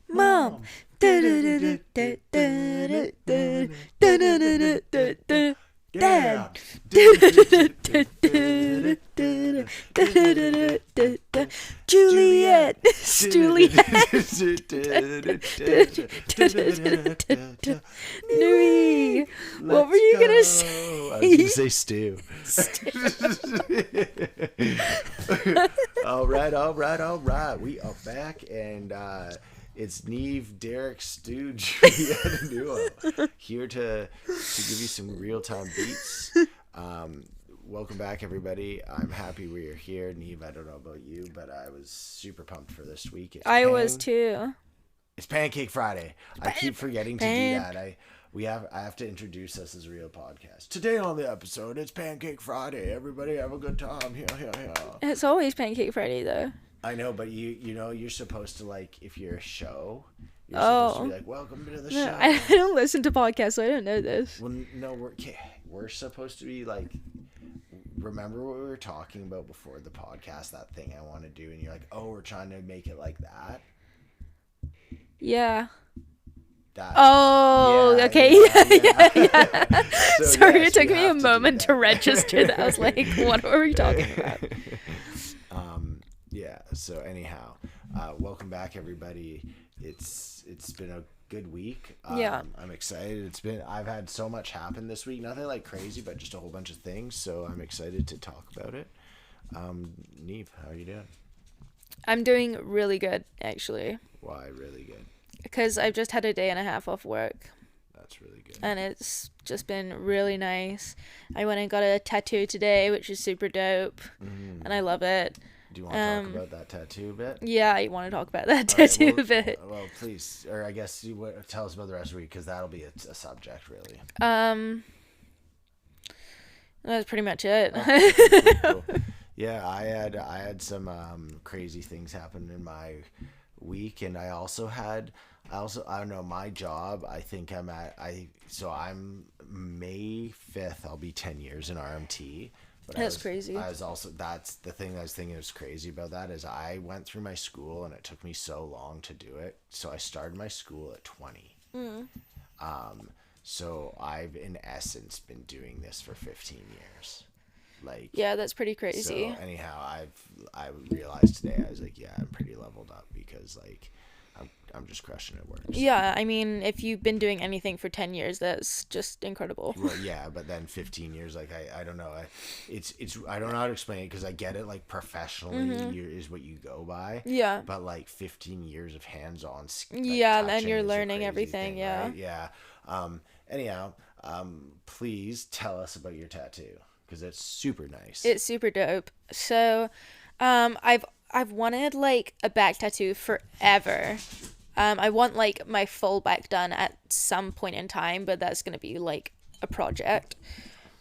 Mom. Dad. Juliet. Neve. What were you gonna say? I was gonna say stew. All right. We are back, and it's Neve, Derek, Stu, Juliet, and Duo here to give you some real-time beats. Welcome back, everybody. I'm happy we are here. Neve, I don't know about you, but I was super pumped for this week. I was too. It's PanCake Friday. I keep forgetting to do that. I have to introduce us as a real podcast. Today on the episode, it's PanCake Friday. Everybody have a good time. Yeah. It's always PanCake Friday, though. I know, but you know, you're supposed to, like, if you're a show, you're supposed to be like, welcome to the show. I don't listen to podcasts, so I don't know this. Well, no, we're supposed to be like, remember what we were talking about before the podcast, that thing I want to do, and you're like, oh, we're trying to make it like that? Yeah. Okay. Yeah. So, sorry, it took me a moment to register that. I was like, what are we talking about? Yeah, so anyhow, welcome back, everybody. It's been a good week. Yeah. I'm excited. I've had so much happen this week. Nothing like crazy, but just a whole bunch of things. So I'm excited to talk about it. Neve, how are you doing? I'm doing really good, actually. Why really good? Because I've just had a day and a half off work. That's really good. And it's just been really nice. I went and got a tattoo today, which is super dope. And I love it. Do you want to talk about that tattoo a bit? Yeah, I want to talk about that tattoo a bit. Well, please. Or I guess you tell us about the rest of the week, because that'll be a subject, really. That's pretty much it. Cool. Yeah, I had some crazy things happen in my week, and I don't know, my job, I think I'm May 5th, I'll be 10 years in RMT. But that's crazy. That's the thing I was thinking was crazy about that, is I went through my school and it took me so long to do it. So I started my school at 20. So I've in essence been doing this for 15 years. Like, yeah, that's pretty crazy. So anyhow, I realized today, I was like, yeah, I'm pretty leveled up, because like I'm just crushing it. Works. Yeah, I mean, if you've been doing anything for 10 years, that's just incredible. Well, yeah, but then 15 years, like I don't know, it's I don't know how to explain it, because I get it, like professionally is what you go by. Yeah. But like 15 years of hands-on. Yeah, and you're learning everything. Thing, yeah. Right? Yeah. Anyhow, please tell us about your tattoo, because it's super nice. It's super dope. So, I've wanted like a back tattoo forever. I want like my full back done at some point in time, but that's gonna be like a project.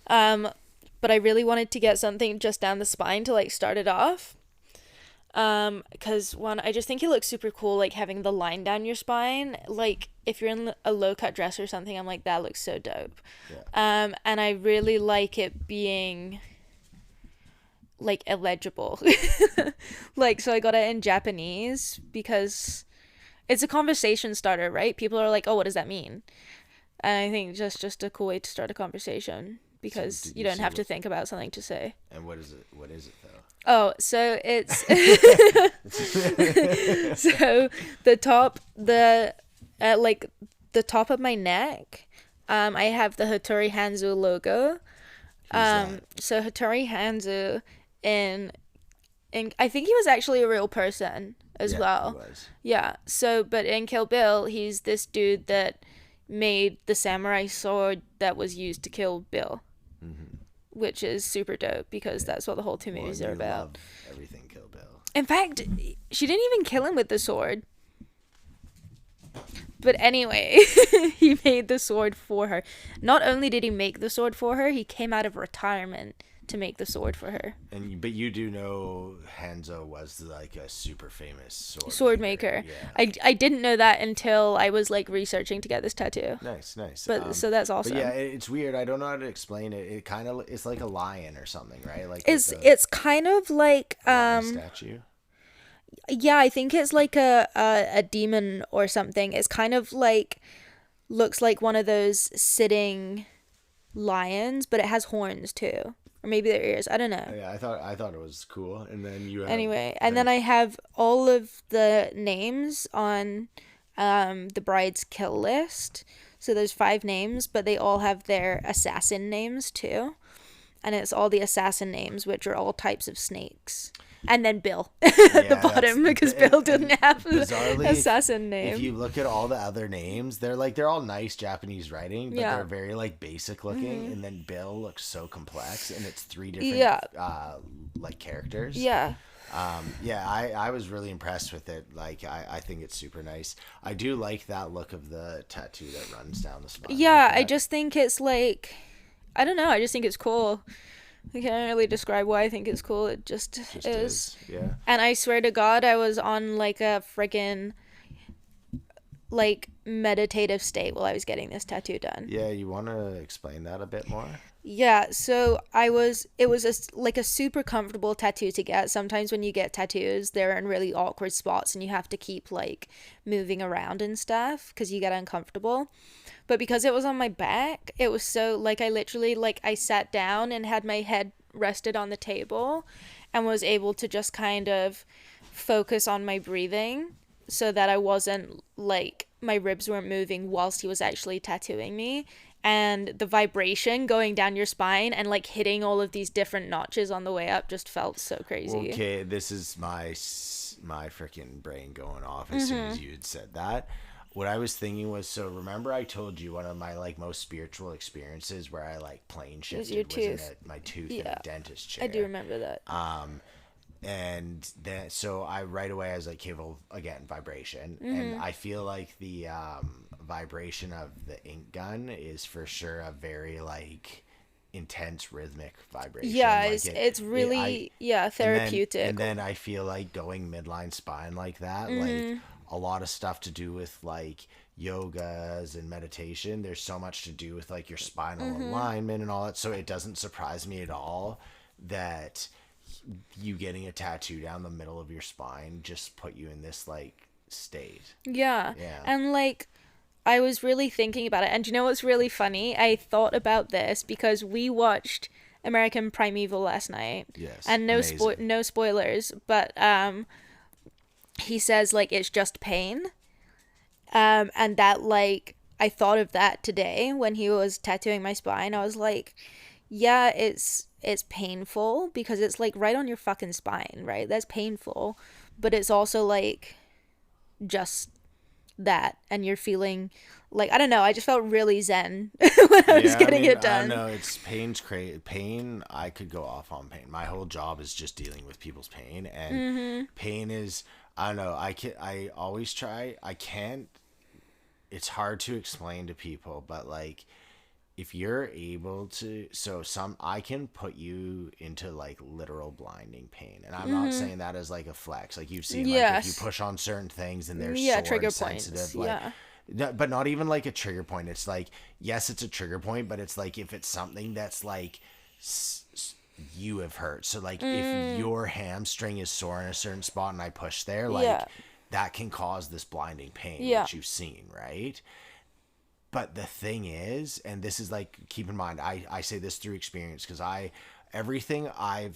But I really wanted to get something just down the spine to like start it off. Because one, I just think it looks super cool, like having the line down your spine. Like if you're in a low cut dress or something, I'm like, that looks so dope. Yeah. And I really like it being like illegible. Like, so I got it in Japanese because it's a conversation starter, right? People are like, oh, what does that mean? And I think just a cool way to start a conversation, because so you don't have to think about something to say. And what is it though? Oh, so it's so the top of my neck, I have the Hattori Hanzo logo. So Hattori Hanzo in I think he was actually a real person as well. He was. Yeah. So, but in Kill Bill, he's this dude that made the samurai sword that was used to kill Bill. Which is super dope, because that's what the whole two movies are about. Love everything Kill Bill. In fact, she didn't even kill him with the sword. But anyway, he made the sword for her. Not only did he make the sword for her, he came out of retirement to make the sword for her. But you do know Hanzo was like a super famous Sword maker. maker. Yeah. I didn't know that until I was like researching to get this tattoo. Nice, nice. But so that's But awesome. yeah, it's weird. I don't know how to explain it. It kind of it's like a lion or something, right? Like with It's kind of like lion statue. yeah, I think it's like a demon or something. It's kind of like looks like one of those sitting lions, but it has horns too. Or maybe their ears. I don't know. Yeah, I thought it was cool. And then you have Anyway, and then I have all of the names on the bride's kill list. So there's 5 names, but they all have their assassin names too. And it's all the assassin names, which are all types of snakes. And then Bill at the bottom because Bill didn't have an assassin name. If you look at all the other names, they're all nice Japanese writing, but they're very like basic looking. And then Bill looks so complex, and it's 3 different like characters. Yeah. I was really impressed with it. Like I think it's super nice. I do like that look of the tattoo that runs down the spine. Yeah, like I just think it's like, I don't know. I just think it's cool. I can't really describe why I think it's cool. It just is. Yeah. And I swear to God, I was on like a freaking like meditative state while I was getting this tattoo done. Yeah, you want to explain that a bit more? Yeah, so it was like a super comfortable tattoo to get. Sometimes when you get tattoos, they're in really awkward spots and you have to keep like moving around and stuff because you get uncomfortable. But because it was on my back, it was so like I literally like I sat down and had my head rested on the table and was able to just kind of focus on my breathing so that I wasn't like my ribs weren't moving whilst he was actually tattooing me. And the vibration going down your spine and like hitting all of these different notches on the way up just felt so crazy. Okay, this is my freaking brain going off as soon as you had said that. What I was thinking was, so remember I told you one of my like most spiritual experiences where I like plane shifted was in my tooth in a dentist chair. I do remember that. And then so I right away I was like, okay, well, again, vibration. And I feel like the vibration of the ink gun is for sure a very like intense rhythmic vibration. Yeah, like it's really therapeutic. And then I feel like going midline spine like that, like a lot of stuff to do with like yogas and meditation. There's so much to do with like your spinal alignment and all that. So it doesn't surprise me at all that you getting a tattoo down the middle of your spine just put you in this like state. Yeah. And like I was really thinking about it. And you know what's really funny? I thought about this because we watched American Primeval last night. Yes. And no spoilers, but he says like it's just pain. And that like I thought of that today when he was tattooing my spine. I was like, yeah, it's painful because it's like right on your fucking spine, right? That's painful, but it's also like just that, and you're feeling like, I don't know, I just felt really zen when I was getting it done. I know it's pain's crazy. Pain, I could go off on pain. My whole job is just dealing with people's pain, and pain is, I don't know, I always try, I can't, it's hard to explain to people, but like if you're able to, I can put you into like literal blinding pain, and I'm not saying that as like a flex. Like you've seen, like if you push on certain things and they're so trigger sensitive, points. like, but not even like a trigger point. It's like, yes, it's a trigger point, but it's like if it's something that's like you have hurt. So like if your hamstring is sore in a certain spot and I push there, like that can cause this blinding pain, which you've seen, right? But the thing is, and this is like, keep in mind, I say this through experience, because everything I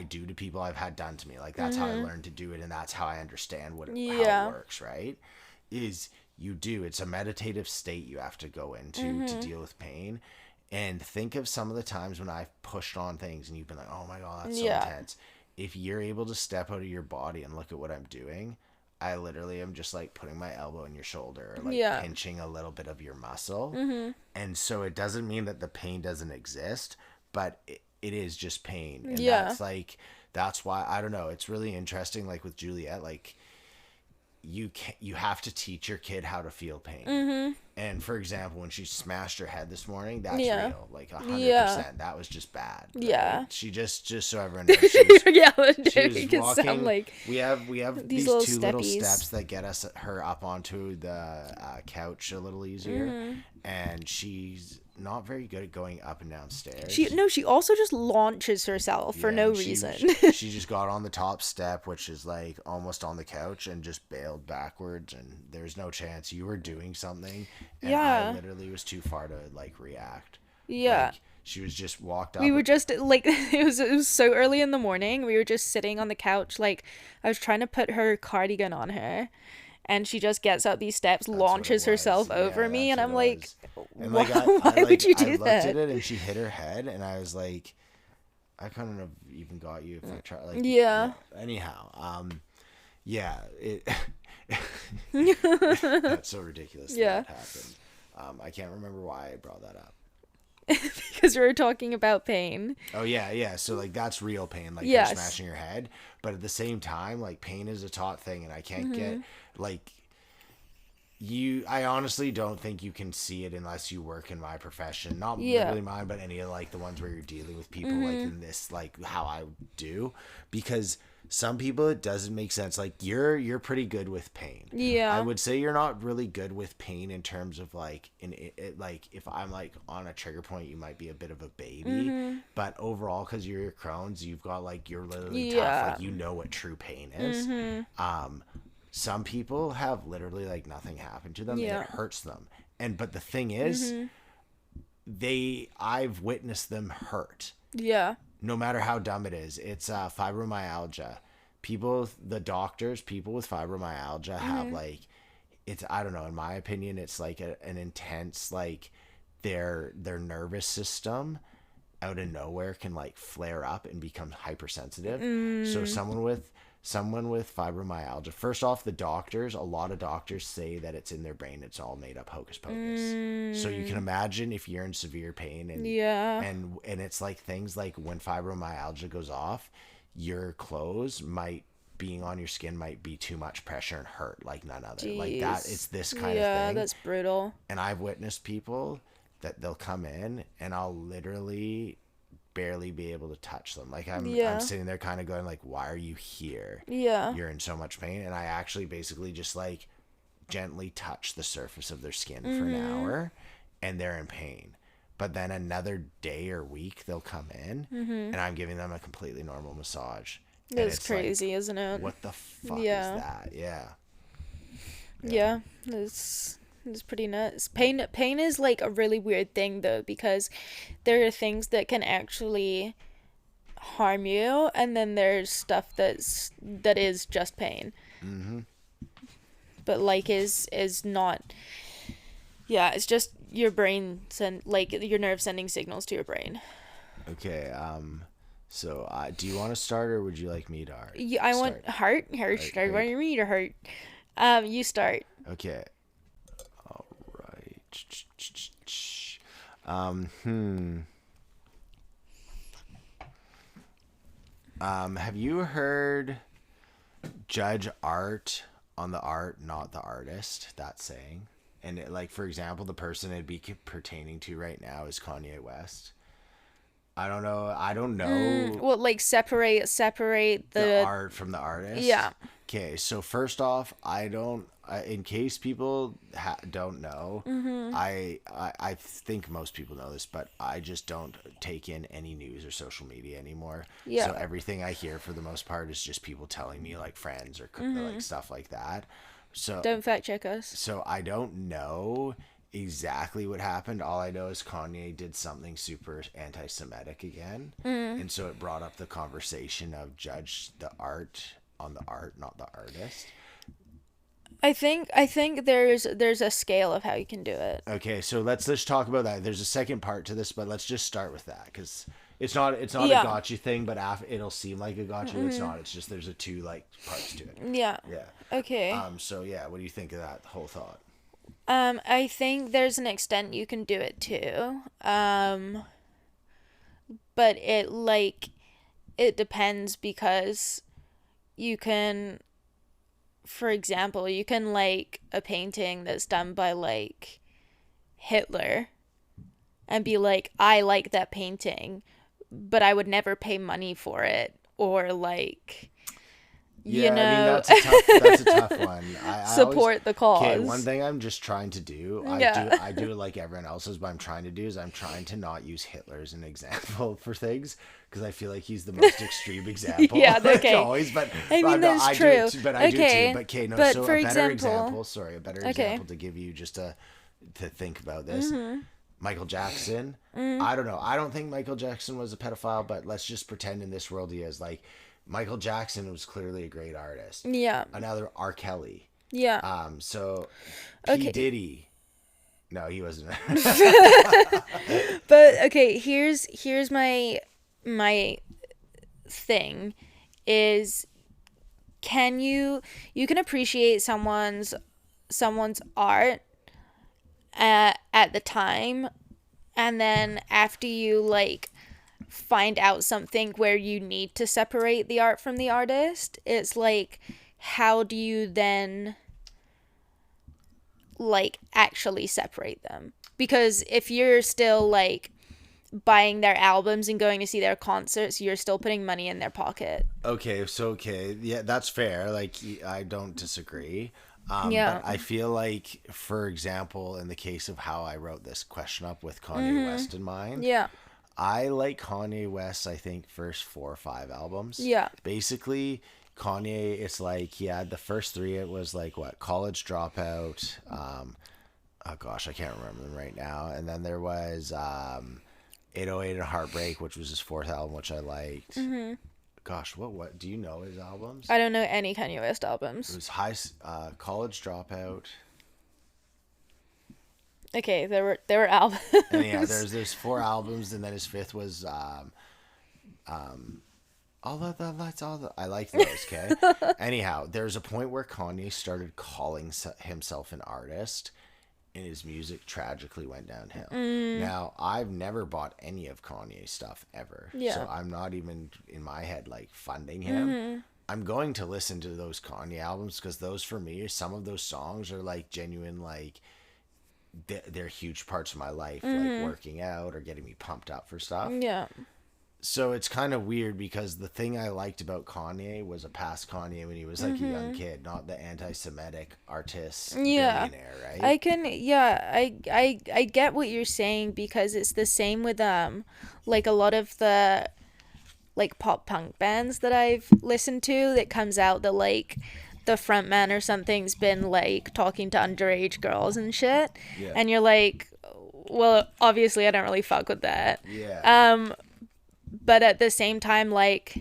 do to people I've had done to me, like that's how I learned to do it, and that's how I understand how it works, right? Is it's a meditative state you have to go into to deal with pain. And think of some of the times when I've pushed on things and you've been like, oh my God, that's so intense. If you're able to step out of your body and look at what I'm doing, I literally am just like putting my elbow in your shoulder, or like pinching a little bit of your muscle. And so it doesn't mean that the pain doesn't exist, but it is just pain. And that's why, I don't know, it's really interesting. Like with Juliet, like you have to teach your kid how to feel pain. And for example, when she smashed her head this morning, that's Yeah. real, like Yeah. 100%. That was just bad. Yeah. Right? She just so everyone knows, she was It sound walking. like We have these these little two little steppies. steps that get her up onto the couch a little easier, and she's not very good at going up and down stairs. She also just launches herself for no And reason. she just got on the top step, which is like almost on the couch, and just bailed backwards. And there's no chance. You were doing something, and I Yeah. literally was too far to like react. Yeah. Like she was just walked up. We were just like it was so early in the morning. We were just sitting on the couch, like I was trying to put her cardigan on her, and she just gets up these steps, That's what it launches herself was. over Yeah, me, that's and I'm what it like, was. And why, like why would you I do looked that? at it, and she hit her head, and I was like, I couldn't have even got you if I tried. Like, Yeah. Anyhow, yeah, it. That's so ridiculous Yeah. that happened. I can't remember why I brought that up. Because we were talking about pain. Oh yeah. So like that's real pain, like Yes. you're smashing your head. But at the same time, like pain is a taught thing, and I can't get like I honestly don't think you can see it unless you work in my profession. Not Yeah. literally mine, but any of like the ones where you're dealing with people like in this, like how I do. Because some people it doesn't make sense. Like you're pretty good with pain. Yeah. I would say you're not really good with pain in terms of like like if I'm like on a trigger point, you might be a bit of a baby. But overall, because you're Crohn's, you've got like you're literally tough. Like you know what true pain is. Some people have literally like nothing happen to them and it hurts them. But the thing is, I've witnessed them hurt. Yeah. No matter how dumb it is. It's fibromyalgia. People with fibromyalgia have like, I don't know, in my opinion, it's like an intense, like their nervous system out of nowhere can like flare up and become hypersensitive. So someone with fibromyalgia, first off, a lot of doctors say that it's in their brain. It's all made up hocus pocus. So you can imagine if you're in severe pain and it's like things like when fibromyalgia goes off, your clothes being on your skin might be too much pressure and hurt like none other. Jeez. Like that, it's this kind of thing. Yeah, that's brutal. And I've witnessed people that they'll come in and I'll literally barely be able to touch them. Like I'm sitting there kind of going like, why are you here? Yeah. You're in so much pain. And I actually basically just like gently touch the surface of their skin for an hour and they're in pain. But then another day or week they'll come in and I'm giving them a completely normal massage. That's crazy, like, isn't it? What the fuck is that? Yeah. It's pretty nuts. Pain is like a really weird thing though, because there are things that can actually harm you, and then there's stuff that is just pain. But like is not. Yeah, it's just your brain your nerve sending signals to your brain. Okay. So do you want to start or would you like me to start? Yeah, I want heart. Start. Want me to heart? You start. Okay. All right. Have you heard judge art on the art, not the artist? That saying. And like, for example, the person it'd be pertaining to right now is Kanye West. I don't know. Well, like separate the art from the artist. Yeah. Okay, so first off, in case people don't know, I think most people know this, but I just don't take in any news or social media anymore. Yeah. So everything I hear for the most part is just people telling me like friends or like stuff like that. So don't fact check us. So I don't know exactly what happened. All I know is Kanye did something super anti-Semitic again, and so it brought up the conversation of judge the art on the art, not the artist. I think there's a scale of how you can do it. Okay, so let's talk about that. There's a second part to this, but let's just start with that because it's not a gotcha thing, but it'll seem like a gotcha. It's not. It's just there's a two like parts to it. Yeah. Yeah. Okay. So yeah, what do you think of that whole thought? I think there's an extent you can do it too. But it depends because you can for example, you can like a painting that's done by like Hitler and be like, I like that painting, but I would never pay money for it, or like, you Yeah, I mean know, that's a tough one. I always support the okay. One cause. thing I'm just trying to do, Yeah. I do it like everyone else's, but I'm trying to do is I'm trying to not use Hitler as an example for things because I feel like he's the most extreme example, Yeah, like okay. always. But I mean, that's I do it, true. too, but I do too. Okay. But okay, no. But So for a better example, example, sorry, a better okay. example to give you just to think about this. Michael Jackson. I don't know. I don't think Michael Jackson was a pedophile, but let's just pretend in this world he is. Like Michael Jackson was clearly a great artist. Yeah. Another R. Kelly. Yeah. So P. Okay. Diddy. No, he wasn't. But okay, here's my thing is, can you can appreciate someone's art at the time, and then after you like find out something where you need to separate the art from the artist, it's like, how do you then like actually separate them? Because if you're still like buying their albums and going to see their concerts, you're still putting money in their pocket. Okay, yeah, that's fair. Like I don't disagree. Yeah. But I feel like, for example, in the case of how I wrote this question up with Kanye West in mind, Yeah. I like Kanye West's, I think, first 4 or 5 albums. Yeah. Basically, Kanye, it's like he had the first three. It was like what, College Dropout. Oh gosh, I can't remember them right now. And then there was 808 and Heartbreak, which was his fourth album, which I liked. Gosh, what do you know his albums? I don't know any Kanye West It albums. was College Dropout. Okay, there were albums. And yeah, there's 4 albums, and then his fifth was all that's all the I like those. Okay. Anyhow, there's a point where Kanye started calling himself an artist, and his music tragically went downhill. Now, I've never bought any of Kanye's stuff ever, Yeah. so I'm not even in my head like funding him. I'm going to listen to those Kanye albums because those, for me, some of those songs are like genuine, like they're huge parts of my life, like working out or getting me pumped up for stuff. Yeah. So it's kind of weird because the thing I liked about Kanye was a past Kanye when he was like a young kid, not the anti-Semitic artist Yeah. billionaire, right? I get what you're saying, because it's the same with like a lot of the like pop punk bands that I've listened to that comes out that like the front man or something's been like talking to underage girls and shit. Yeah. And you're like, well, obviously I don't really fuck with that. Yeah. But at the same time, like,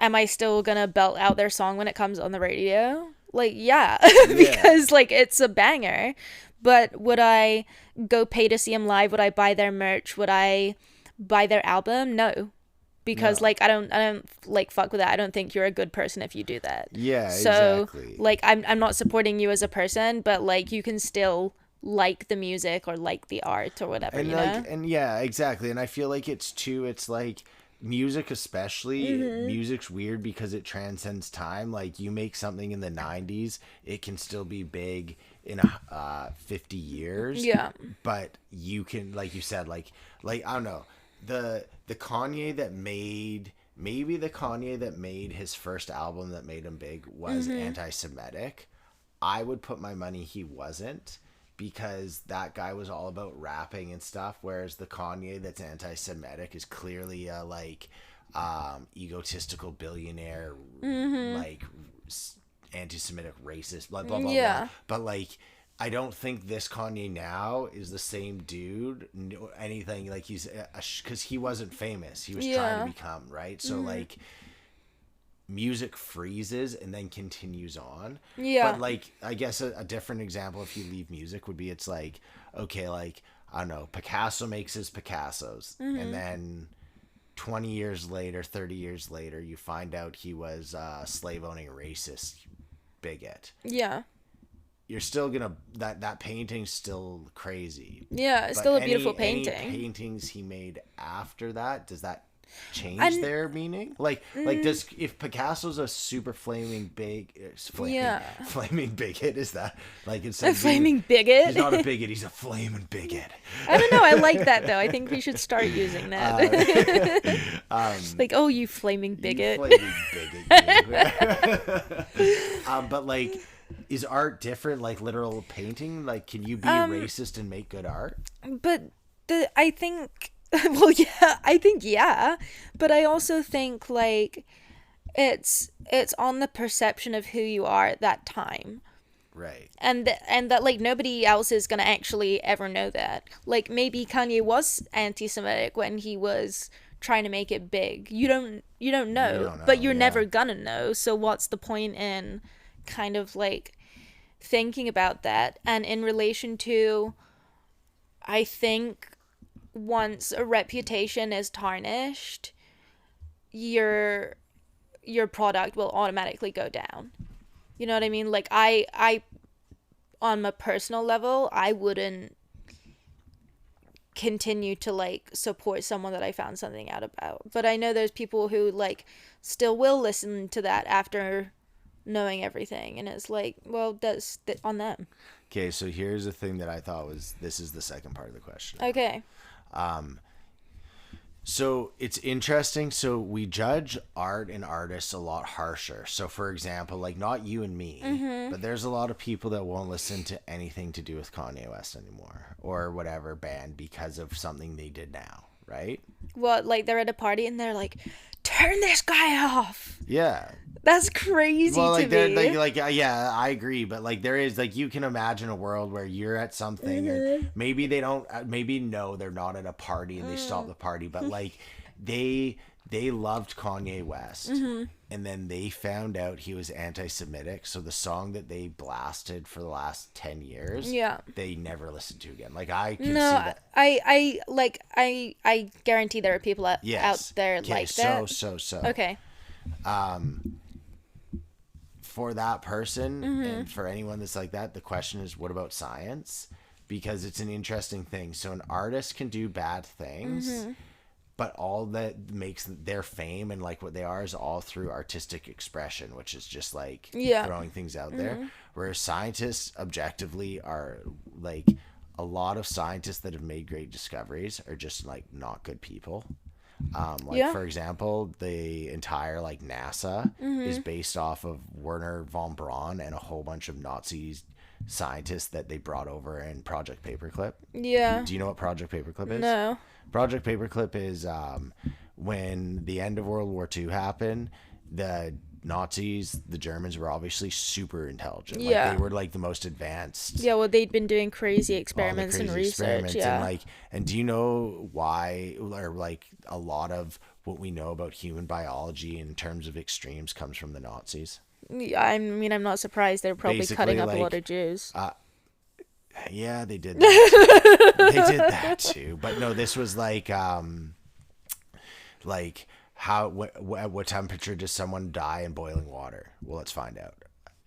am I still gonna belt out their song when it comes on the radio? Like, yeah, because like it's a banger. But would I go pay to see them live? Would I buy their merch? Would I buy their album? No, because No. like I don't like fuck with that. I don't think you're a good person if you do that. Yeah, So exactly. like I'm not supporting you as a person, but like you can still like the music or like the art or whatever, And you like, know? and yeah, exactly. And I feel like it's like music, especially music's weird because it transcends time. Like you make something in the 90s, it can still be big in 50 years. Yeah. But you can, like you said, like I don't know, the Kanye that made, maybe the Kanye that made his first album that made him big was anti-Semitic. I would put my money he wasn't, because that guy was all about rapping and stuff, whereas the Kanye that's anti-Semitic is clearly a like egotistical billionaire, like anti-Semitic racist, blah blah blah Yeah. blah. But like, I don't think this Kanye now is the same dude. Anything like he's because he wasn't famous. He was trying to become, right. So like, music freezes and then continues on. Yeah. But like, I guess a different example, if you leave music, would be, it's like, okay, like, I don't know, Picasso makes his Picassos, and then 20 years later, 30 years later, you find out he was a slave owning racist bigot. Yeah. You're still gonna, that painting's still crazy. Yeah, it's But still a beautiful painting. any paintings he made after that, does that change And their meaning? Like does if Picasso's a super flaming big yeah, flaming bigot, is that like a instead of being flaming bigot. he's not a bigot, he's a flaming bigot. I don't know. I like that though. I think we should start using that. Like, oh, you flaming bigot. You flaming bigot. You. But like, is art different? Like literal painting? Like, can you be racist and make good art? But I think, well, yeah, I think yeah, but I also think like it's on the perception of who you are at that time. Right. And that like nobody else is gonna actually ever know that. Like maybe Kanye was anti-Semitic when he was trying to make it big. You don't know, but you're never gonna know. So what's the point in kind of like thinking about that? And in relation to, I think once a reputation is tarnished, your product will automatically go down. You know what I mean? Like I on a personal level, I wouldn't continue to like support someone that I found something out about. But I know there's people who like still will listen to that after knowing everything, and it's like, well, that's on them. Okay, so here's the thing that I thought was this is the second part of the question. Okay. So it's interesting. So we judge art and artists a lot harsher. So for example, like not you and me, but there's a lot of people that won't listen to anything to do with Kanye West anymore or whatever band because of something they did now, right? Well, like they're at a party and they're like, turn this guy off. Yeah. That's crazy well, like, to me. Like, yeah, I agree. But like, there is like, you can imagine a world where you're at something, and maybe they don't, maybe no, they're not at a party and they stop the party, but like, they loved Kanye West, and then they found out he was anti-Semitic. So the song that they blasted for the last 10 years, Yeah. they never listened to again. Like I can No, see that. I guarantee there are people out there Okay, like that. So. Okay. For that person and for anyone that's like that, the question is, what about science? Because it's an interesting thing. So an artist can do bad things, but all that makes their fame and like what they are is all through artistic expression, which is just like throwing things out there. Whereas scientists objectively are like, a lot of scientists that have made great discoveries are just like not good people. For example, the entire like NASA is based off of Werner von Braun and a whole bunch of Nazi scientists that they brought over in Project Paperclip. Yeah. Do you know what Project Paperclip is? No. Project Paperclip is when the end of World War II happened, the Nazis, the Germans, were obviously super intelligent. Yeah. Like, they were like the most advanced. Yeah, well, they'd been doing crazy experiments All the and crazy research. experiments, Yeah. and do you know why, or like a lot of what we know about human biology in terms of extremes comes from the Nazis? I mean, I'm not surprised. They're probably Basically, cutting up a like, lot of Jews. Yeah, they did that. They did that too. But no, this was like how at what temperature does someone die in boiling water? Well, let's find out.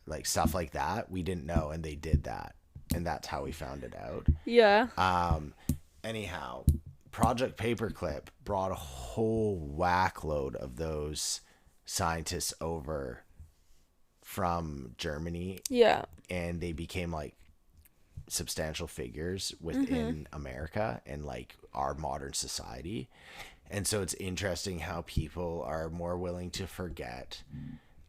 Like stuff like that, we didn't know, and they did that, and that's how we found it out. Yeah. Anyhow, Project Paperclip brought a whole whack load of those scientists over from Germany. Yeah. And they became like substantial figures within America and like our modern society. And so it's interesting how people are more willing to forget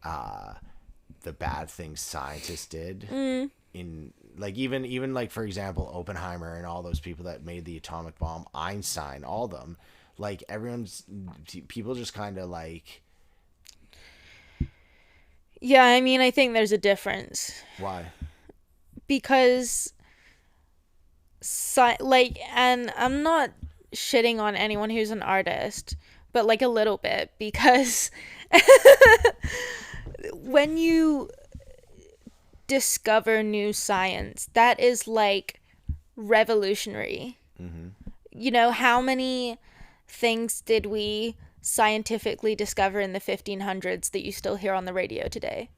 the bad things scientists did in like even like, for example, Oppenheimer and all those people that made the atomic bomb, Einstein, all of them, like people just kind of like. Yeah, I mean, I think there's a difference. Why? Because and I'm not shitting on anyone who's an artist, but like a little bit, because when you discover new science, that is like revolutionary. You know, how many things did we scientifically discover in the 1500s that you still hear on the radio today?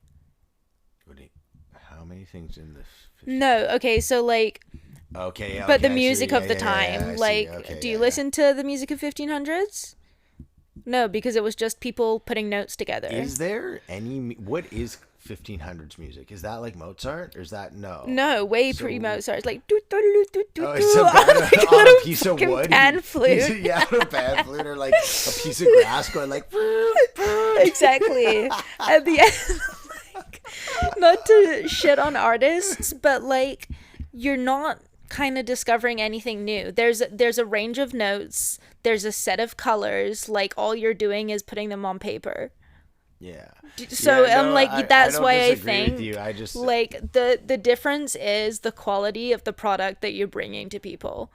How many things in this? No, okay, so like, okay, but the music of the time, like, do you listen to the music of 1500s? No, because it was just people putting notes together. Is there any? What is 1500s music? Is that like Mozart, or is that no? No, way So, pre-Mozart. It's like do do do do do oh, do it's a on like a on a little piece of fucking wood. pan flute. Yeah, on a pan flute, or like a piece of grass going like. Exactly. At the end, like, not to shit on artists, but like you're not kind of discovering anything new. There's a range of notes. There's a set of colors. Like all you're doing is putting them on paper. Yeah. So Yeah, I'm no, like that's don't why I disagree with think you. I just like the difference is the quality of the product that you're bringing to people.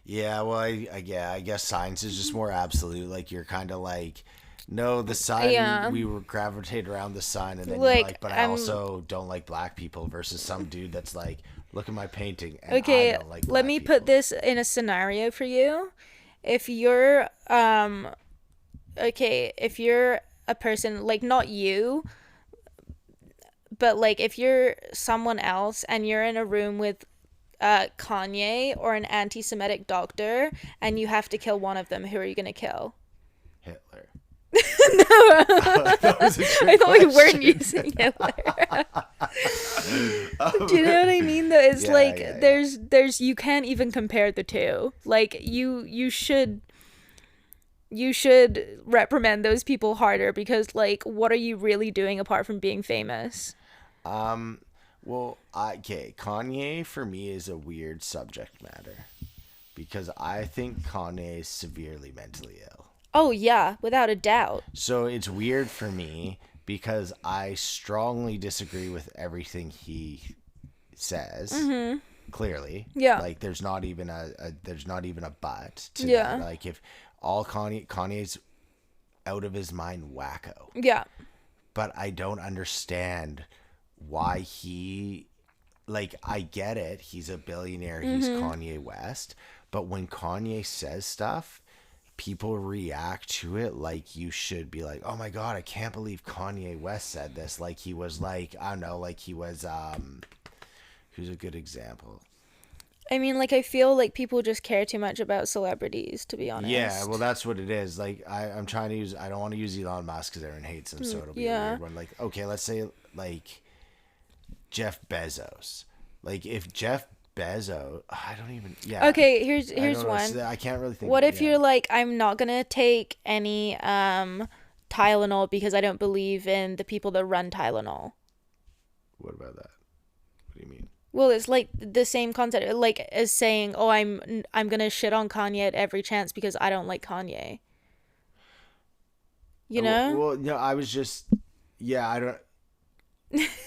yeah. Well, I guess science is just more absolute. Like you're kind of like. No, the sun. Yeah. We would gravitate around the sun, and then Like, you're like, but I also don't like black people. Versus some dude that's like, look at my painting, and I Okay, don't like. let Black me people. put this in a scenario for you. If you're if you're a person like not you, but like if you're someone else and you're in a room with Kanye or an anti-Semitic doctor and you have to kill one of them, who are you gonna kill? Hitler. I thought we weren't using Hitler. Do you know what I mean? Though it's there's you can't even compare the two. Like you should reprimand those people harder because like what are you really doing apart from being famous? Well, okay, Kanye for me is a weird subject matter because I think Kanye is severely mentally ill. Oh yeah, without a doubt. So it's weird for me because I strongly disagree with everything he says. Mm-hmm. Clearly, yeah. Like there's not even a but to yeah. that. Like if all Kanye's out of his mind wacko. Yeah. But I don't understand why he. Like I get it. He's a billionaire. He's Kanye West. But when Kanye says stuff, people react to it like you should be like, oh my god, I can't believe Kanye West said this. Like he was like, I don't know, like he was who's a good example? I mean, like I feel like people just care too much about celebrities, to be honest. Yeah, well that's what it is. Like I'm trying to use, I don't want to use Elon Musk because everyone hates him, so it'll be a weird one. Like okay, let's say like Jeff Bezos. Like if Jeff Bezos, I don't even. Yeah. Okay, here's one. I can't really think. What if you're like, I'm not gonna take any Tylenol because I don't believe in the people that run Tylenol. What about that? What do you mean? Well, it's like the same concept, like as saying, "Oh, I'm gonna shit on Kanye at every chance because I don't like Kanye." You know? Well, no, I was just. Yeah, I don't.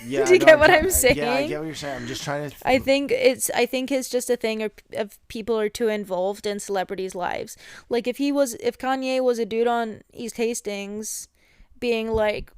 Yeah, do you get what I'm saying? Yeah, I get what you're saying. I'm just trying to. I think it's just a thing of people are too involved in celebrities' lives. Like if Kanye was a dude on East Hastings, being like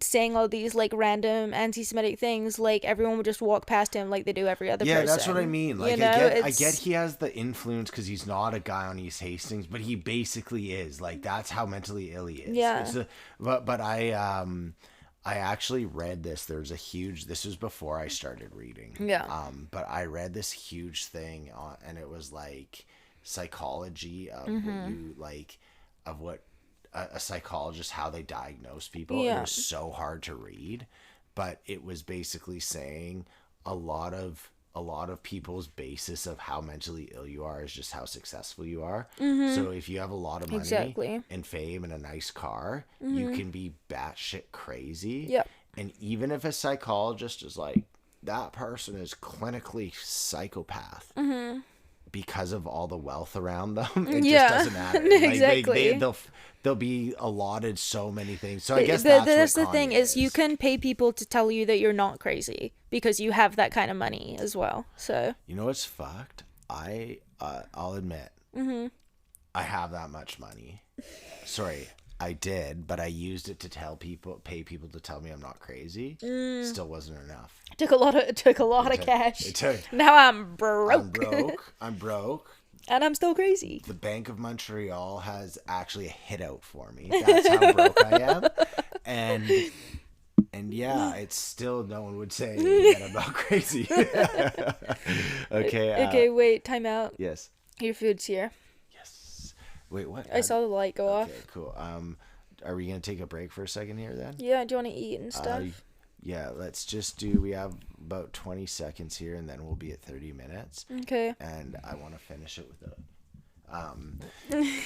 saying all these like random anti-Semitic things, like everyone would just walk past him like they do every other person. Yeah, that's what I mean. Like you know, I get he has the influence because he's not a guy on East Hastings, but he basically is. Like that's how mentally ill he is. Yeah. But I actually read this. This was before I started reading. Yeah. But I read this huge thing and it was like psychology of what you like, of what a psychologist, how they diagnose people. Yeah. It was so hard to read, but it was basically saying a lot of people's basis of how mentally ill you are is just how successful you are. So if you have a lot of money and fame and a nice car, you can be batshit crazy. Yep. And even if a psychologist is like, that person is clinically psychopath because of all the wealth around them, it just doesn't matter. Exactly. Like they'll be allotted so many things. So I guess that's the thing is you can pay people to tell you that you're not crazy because you have that kind of money as well. So you know what's fucked? I'll admit, I have that much money. Sorry, I did, but I used it to pay people to tell me I'm not crazy. Still wasn't enough. Took a lot of cash. Now I'm broke. I'm broke. And I'm still crazy. The Bank of Montreal has actually a hit out for me. That's how broke I am. And yeah, it's still, no one would say that I'm not crazy. Okay. Okay, wait, time out. Yes. Your food's here. Yes. Wait, what? I saw the light go off. Okay, cool. Are we gonna take a break for a second here then? Yeah, do you want to eat and stuff? Yeah, let's just do. We have about 20 seconds here, and then we'll be at 30 minutes. Okay. And I want to finish it with a.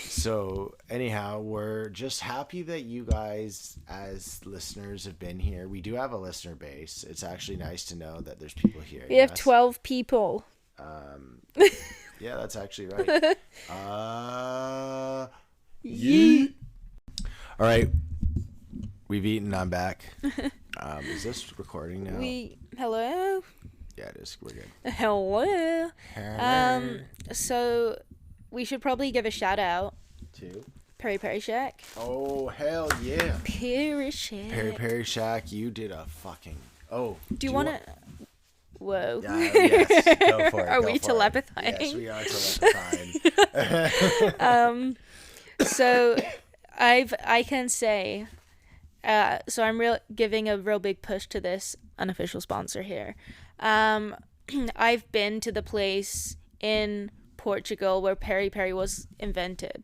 So anyhow, we're just happy that you guys as listeners have been here. We do have a listener base. It's actually nice to know that there's people here. We have 12 people. Yeah, that's actually right. Yeet. All right, we've eaten. I'm back. Is this recording now? Hello. Yeah, it is. We're good. Hello. So we should probably give a shout out to Peri Peri Shack. Oh, hell yeah. Peri Shack. Peri Peri Shack, you did a fucking. Oh. Do you want to? Whoa. Yes, go for it. Are we telepathizing? Yes, we are telepathizing. So I can say, so I'm giving a real big push to this unofficial sponsor here. I've been to the place in Portugal where peri peri was invented.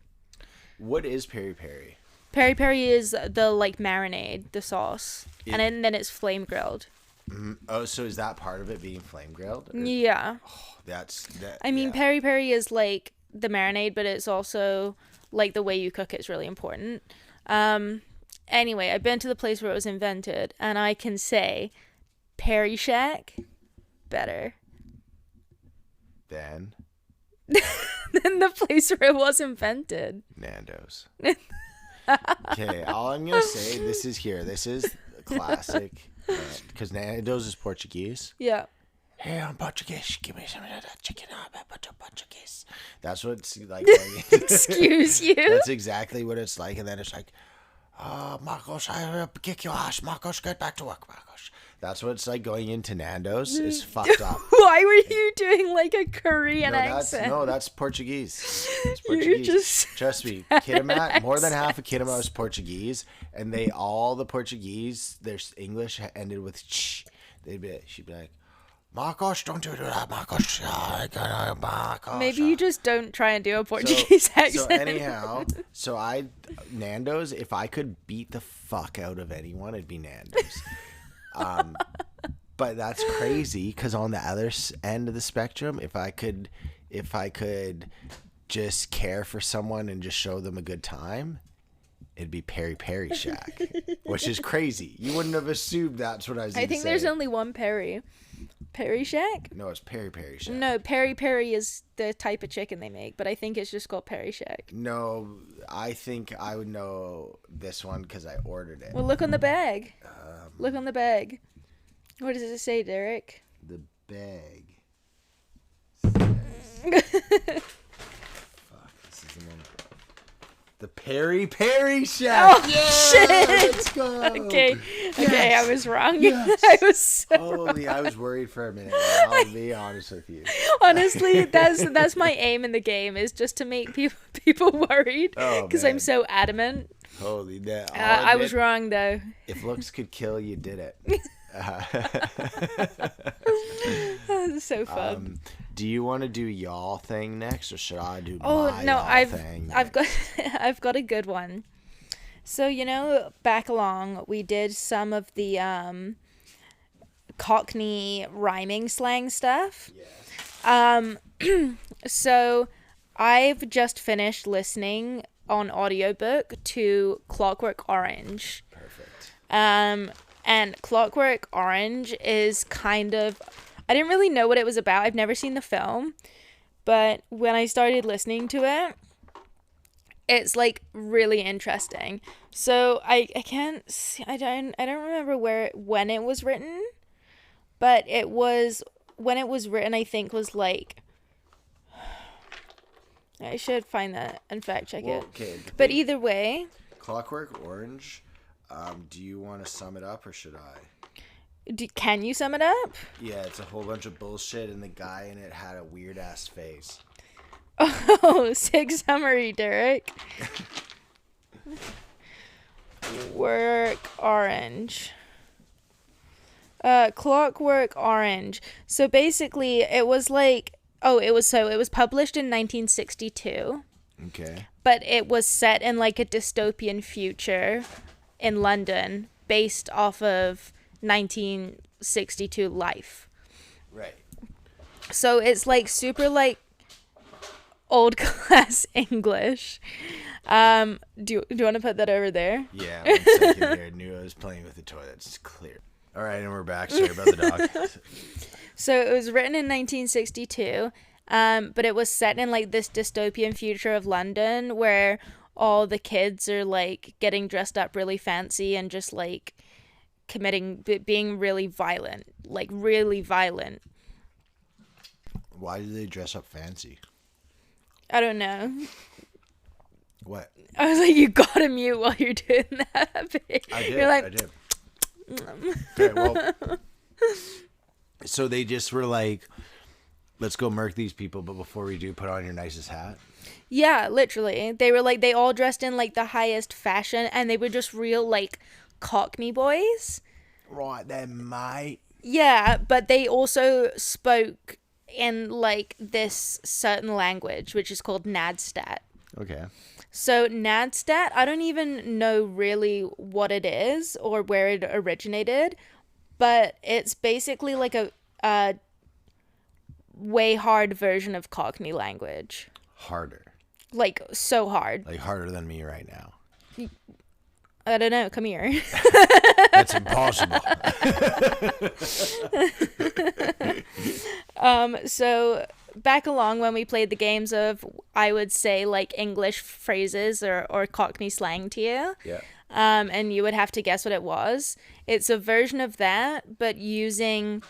What is peri peri? Peri peri is the like marinade, the sauce, and then it's flame grilled. Mm-hmm. Oh, so is that part of it being flame grilled? Or? Yeah. Oh, that. I mean, yeah. peri peri is like the marinade, but it's also like the way you cook it's really important. Anyway, I've been to the place where it was invented, and I can say, Peri Shack, better than the place where it was invented. Nando's. Okay, all I'm gonna say, this is classic, because Nando's is Portuguese. Yeah. Hey, I'm Portuguese. Give me some of that chicken. I'm Portuguese. That's what it's like. Excuse you. That's exactly what it's like, and then it's like, Marcos, I'll kick your ass. Marcos, get back to work, Marcos. That's what it's like going into Nando's. It's fucked up. Why were you doing like a Korean accent? That's Portuguese. It's Portuguese. Trust me, Kitimat, more than half of Kitimat is Portuguese, and all the Portuguese, their English ended with ch. She'd be like, Marcos, don't do that, Marcos. Marcos. Maybe you just don't try and do a Portuguese accent. So anyhow, Nando's, if I could beat the fuck out of anyone, it'd be Nando's. But that's crazy, because on the other end of the spectrum, if I could just care for someone and just show them a good time, it'd be Peri Peri Shack, which is crazy. You wouldn't have assumed that's what I was going to say. I think there's only one Peri. Peri Shack? No, it's Peri Peri Shack. No, Peri Peri is the type of chicken they make, but I think it's just called Peri Shack. No, I think I would know this one because I ordered it. Well, look on the bag. Look on the bag. What does it say, Derek? The bag says... Fuck, this is the one. The Peri Peri Shack. Oh, yeah, shit. Let's go. Okay, yes. Okay, I was wrong. Yes. I was so Holy, wrong. I was worried for a minute. I'll be honest with you. Honestly, that's my aim in the game, is just to make people worried, because I'm so adamant. Holy, that. I was wrong though. If looks could kill, you did it. This is so fun. Do you want to do y'all thing next, or should I do my y'all thing? I've got a good one. So back along we did some of the Cockney rhyming slang stuff. Yes. So I've just finished listening on audiobook to Clockwork Orange. Perfect. And Clockwork Orange is kind of... I didn't really know what it was about. I've never seen the film. But when I started listening to it, it's like really interesting. So I can't see, I don't remember when it was written. But when it was written, I think was like... I should find that and fact check it. Okay, but either way... Clockwork Orange... do you want to sum it up, or should I? Can you sum it up? Yeah, it's a whole bunch of bullshit, and the guy in it had a weird ass face. Oh, sick summary, Derek. Work Orange. Clockwork Orange. So basically, it was like, it was published in 1962. Okay. but it was set in like a dystopian future in London based off of 1962 life. Right. So it's like super like old class English. Do you want to put that over there? Yeah, 1 second here. Knew I was playing with the toy. That's clear. All right, and we're back. Sorry about the dog. So it was written in 1962, but it was set in like this dystopian future of London where all the kids are like getting dressed up really fancy and just like being really violent, like really violent. Why do they dress up fancy? I don't know. What? I was like, you gotta mute while you're doing that. I did. You're like, I did. Okay, well, so they just were like, let's go murk these people, but before we do, put on your nicest hat. yeah, literally. They were like, they all dressed in like the highest fashion, and they were just real like Cockney boys. Right then, mate. Yeah, but they also spoke in like this certain language, which is called Nadstat. Okay. So Nadstat, I don't even know really what it is or where it originated, but it's basically like a way hard version of Cockney language. Harder. Like so hard. Like harder than me right now. I don't know. Come here. That's impossible. So back along when we played the games of, I would say like English phrases or Cockney slang to you. Yeah. And you would have to guess what it was. It's a version of that, but using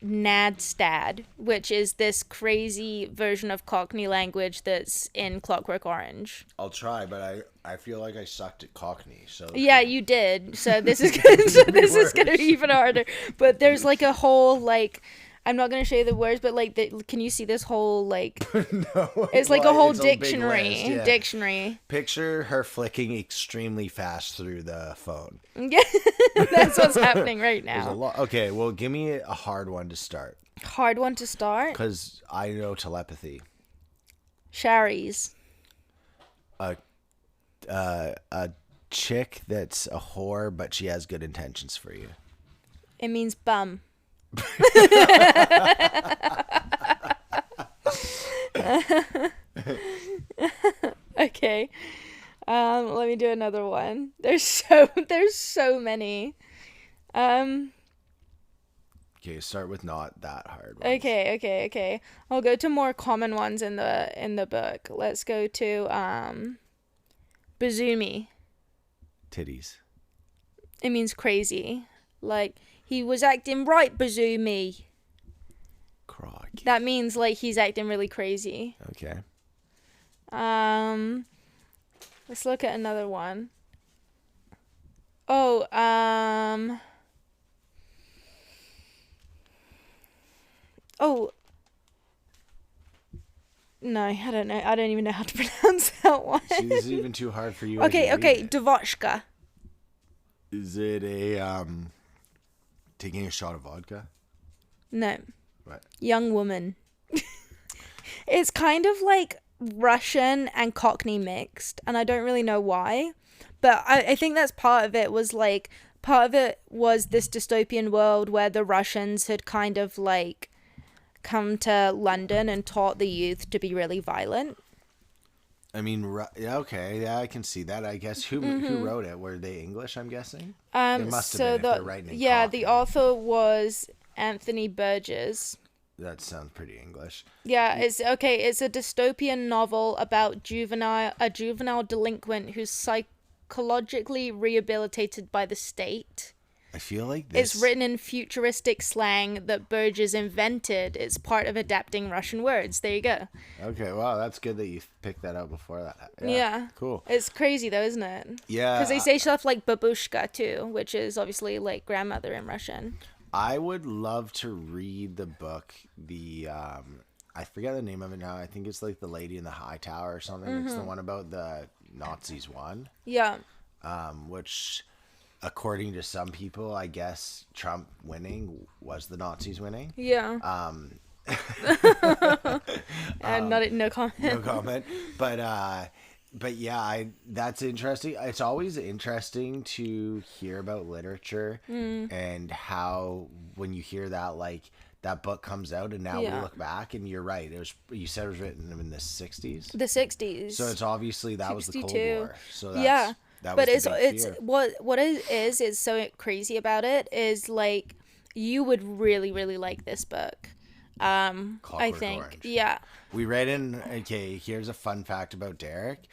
Nadstad, which is this crazy version of Cockney language that's in Clockwork Orange. I'll try, but I feel like I sucked at Cockney. So Yeah, you did. So this is this is gonna be even harder. But there's like a whole like, I'm not gonna show you the words, but like, can you see this whole like? No, it's like a whole it's a big dictionary. list, yeah. Dictionary. Picture her flicking extremely fast through the phone. Yeah, that's what's happening right There's a now. lot. Okay, well, give me a hard one to start. Hard one to start. Because I know telepathy. Sharries. A chick that's a whore, but she has good intentions for you. It means bum. Okay. Let me do another one. There's so many. Okay, start with not that hard ones. Okay. I'll go to more common ones in the book. Let's go to Bazoomi. Titties. It means crazy. Like, he was acting right, Bazoomi. Crikey. That means like he's acting really crazy. Okay. Let's look at another one. Oh, oh. No, I don't know. I don't even know how to pronounce that one. See, this is even too hard for you. Okay, as you read it. Devoshka. Is it a taking a shot of vodka? No. What? Young woman. It's kind of like Russian and Cockney mixed, and I don't really know why. But I think that's part of it was this dystopian world where the Russians had kind of like come to London and taught the youth to be really violent. I mean, yeah, okay, yeah, I can see that. I guess who wrote it? Were they English? I'm guessing. They must have been if they're writing in Cockney. The author was Anthony Burgess. That sounds pretty English. Yeah, it's okay. It's a dystopian novel about a juvenile delinquent who's psychologically rehabilitated by the state. I feel like this... It's written in futuristic slang that Burgess invented. It's part of adapting Russian words. There you go. Okay, wow, that's good that you picked that out before that. Yeah. Cool. It's crazy though, isn't it? Yeah. Because they say stuff like babushka too, which is obviously like grandmother in Russian. I would love to read the book, I forget the name of it now. I think it's like The Lady in the High Tower or something. It's the one about the Nazis won. Yeah. Which, according to some people, I guess Trump winning was the Nazis winning. Yeah. No comment. No comment. But but yeah, that's interesting. It's always interesting to hear about literature and how when you hear that, like that book comes out and now we Yeah. look back and you're right. It was, you said it was written in the 60s. The So 60s. it's obviously that was the Cold 62. War. So Yeah. that was But the it's big it's fear. what it is so crazy about it is like you would really really like this book. I Clockwork think. Orange. Yeah. We read in, okay, here's a fun fact about Derek.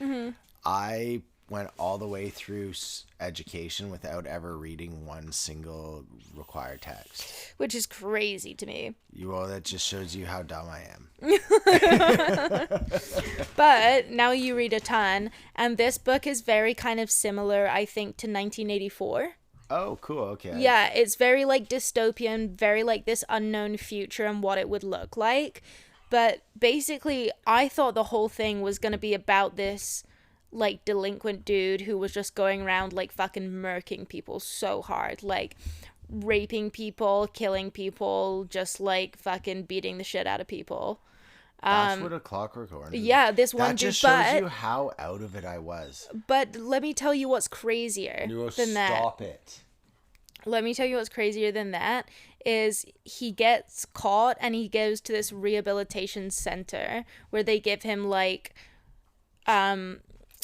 I went all the way through education without ever reading one single required text. Which is crazy to me. Well, that just shows you how dumb I am. But now you read a ton, and this book is very kind of similar, I think, to 1984. Oh, cool. Okay. Yeah, it's very like dystopian, very like this unknown future and what it would look like. But basically, I thought the whole thing was going to be about this like delinquent dude who was just going around like fucking murking people so hard, like raping people, killing people, just like fucking beating the shit out of people. That's what a Clockwork Orange is. Yeah, this one That dude, just shows you how out of it I was. but let me tell you what's crazier than that. Stop it. Let me tell you what's crazier than that is he gets caught and he goes to this rehabilitation center where they give him like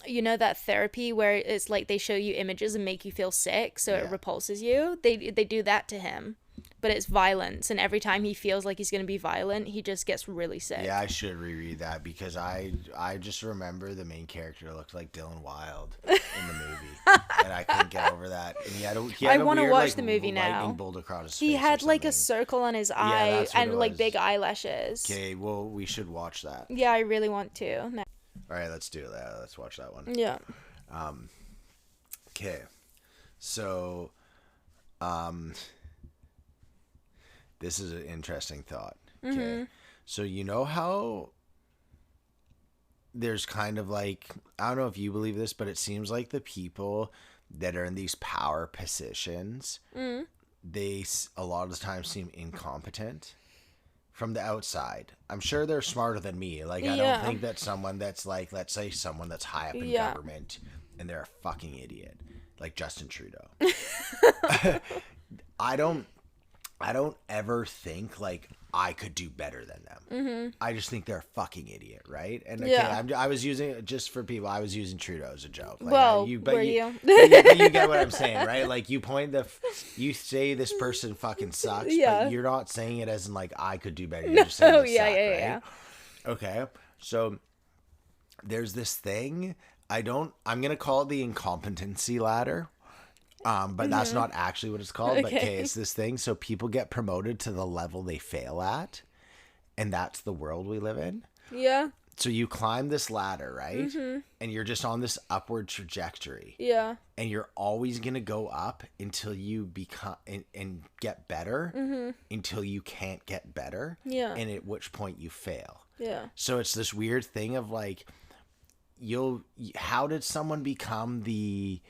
you know that therapy where it's like they show you images and make you feel sick so it repulses you. They do that to him. But it's violence, and every time he feels like he's going to be violent, he just gets really sick. Yeah, I should reread that because I just remember the main character looked like Dylan Wild in the movie, and I couldn't get over that. And he had I want to watch the movie now. lightning bolt across his He face had or like a something. circle on his eye that's what and it like was. big eyelashes. Okay, well, we should watch that. Yeah, I really want to. No. All right, let's do that. Let's watch that one. Yeah. Okay, so, this is an interesting thought. Okay, so you know how there's kind of like, I don't know if you believe this, but it seems like the people that are in these power positions, they a lot of the time seem incompetent from the outside. I'm sure they're smarter than me. Like, I don't think that someone that's like, let's say someone that's high up in government and they're a fucking idiot, like Justin Trudeau. I don't ever think like I could do better than them. I just think they're a fucking idiot, right? And okay, I was using it just for people. I was using Trudeau as a joke. Like, Well, but were you? you? But you get what I'm saying, right? Like you you say this person fucking sucks, but you're not saying it as in like I could do better. You're just saying they suck, right? Okay, so there's this thing. I'm gonna call it the incompetency ladder. But that's not actually what it's called. But okay, it's this thing. So people get promoted to the level they fail at, and that's the world we live in. Yeah. So you climb this ladder, right? And you're just on this upward trajectory. Yeah. And you're always gonna go up until you become and get better, until you can't get better. Yeah. And at which point you fail. Yeah. So it's this weird thing of like, how did someone become the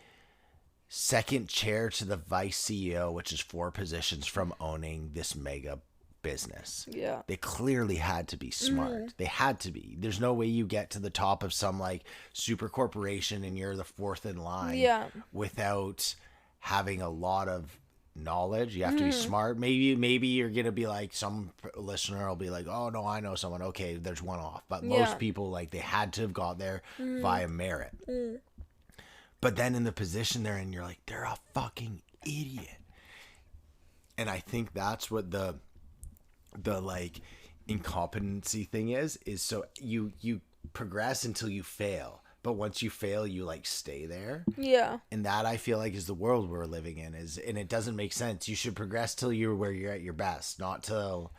second chair to the vice CEO, which is 4 positions from owning this mega business? Yeah. They clearly had to be smart. They had to be. There's no way you get to the top of some like super corporation and you're the 4th in line without having a lot of knowledge. You have to be smart. Maybe you're gonna be like, some listener will be like, oh no, I know someone. Okay, there's one off. But most people, like, they had to have got there via merit. But then in the position they're in, you're like, they're a fucking idiot. And I think that's what the like incompetency thing is so you progress until you fail. But once you fail, you like stay there. Yeah. And that, I feel like, is the world we're living in. And it doesn't make sense. You should progress till you're where you're at your best, not till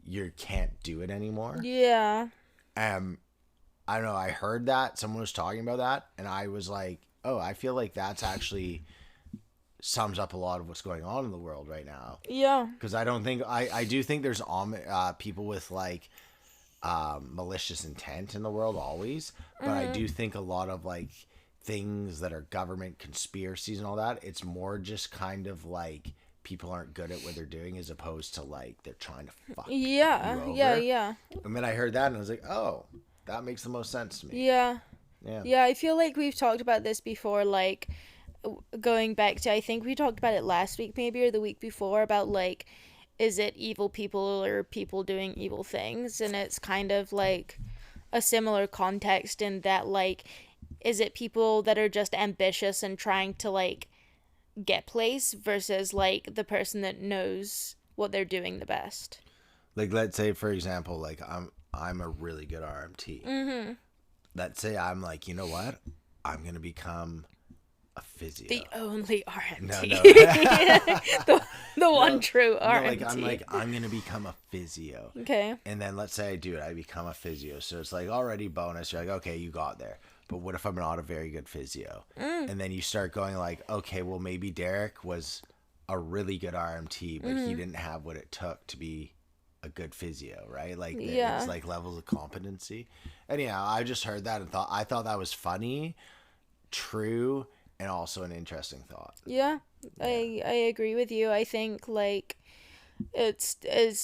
you can't do it anymore. Yeah. I don't know. I heard that someone was talking about that, and I was like, oh, I feel like that's actually sums up a lot of what's going on in the world right now. Yeah. Because I don't think I do think there's people with like malicious intent in the world always, but I do think a lot of like things that are government conspiracies and all that, it's more just kind of like people aren't good at what they're doing as opposed to like they're trying to fuck you over. Yeah. And then I heard that and I was like, oh, that makes the most sense to me. Yeah. Yeah. Yeah, I feel like we've talked about this before, like going back to, I think we talked about it last week maybe or the week before, about like, is it evil people or people doing evil things? And it's kind of like a similar context in that, like, is it people that are just ambitious and trying to like get place versus like the person that knows what they're doing the best? Like, let's say for example, like I'm a really good RMT. Let's say I'm like, you know what? I'm gonna become a physio. The only No, RMT. no. The one No, true no, RMT. like I'm gonna become a physio. Okay. And then let's say I do it, I become a physio. So it's like already bonus. You're like, okay, you got there. But what if I'm not a very good physio? And then you start going like, okay, well maybe Derek was a really good RMT, but he didn't have what it took to be a good physio, right? Like Yeah. it's like levels of competency. Anyhow, I just heard that and thought that was funny, true, and also an interesting thought. Yeah. I agree with you. I think like it's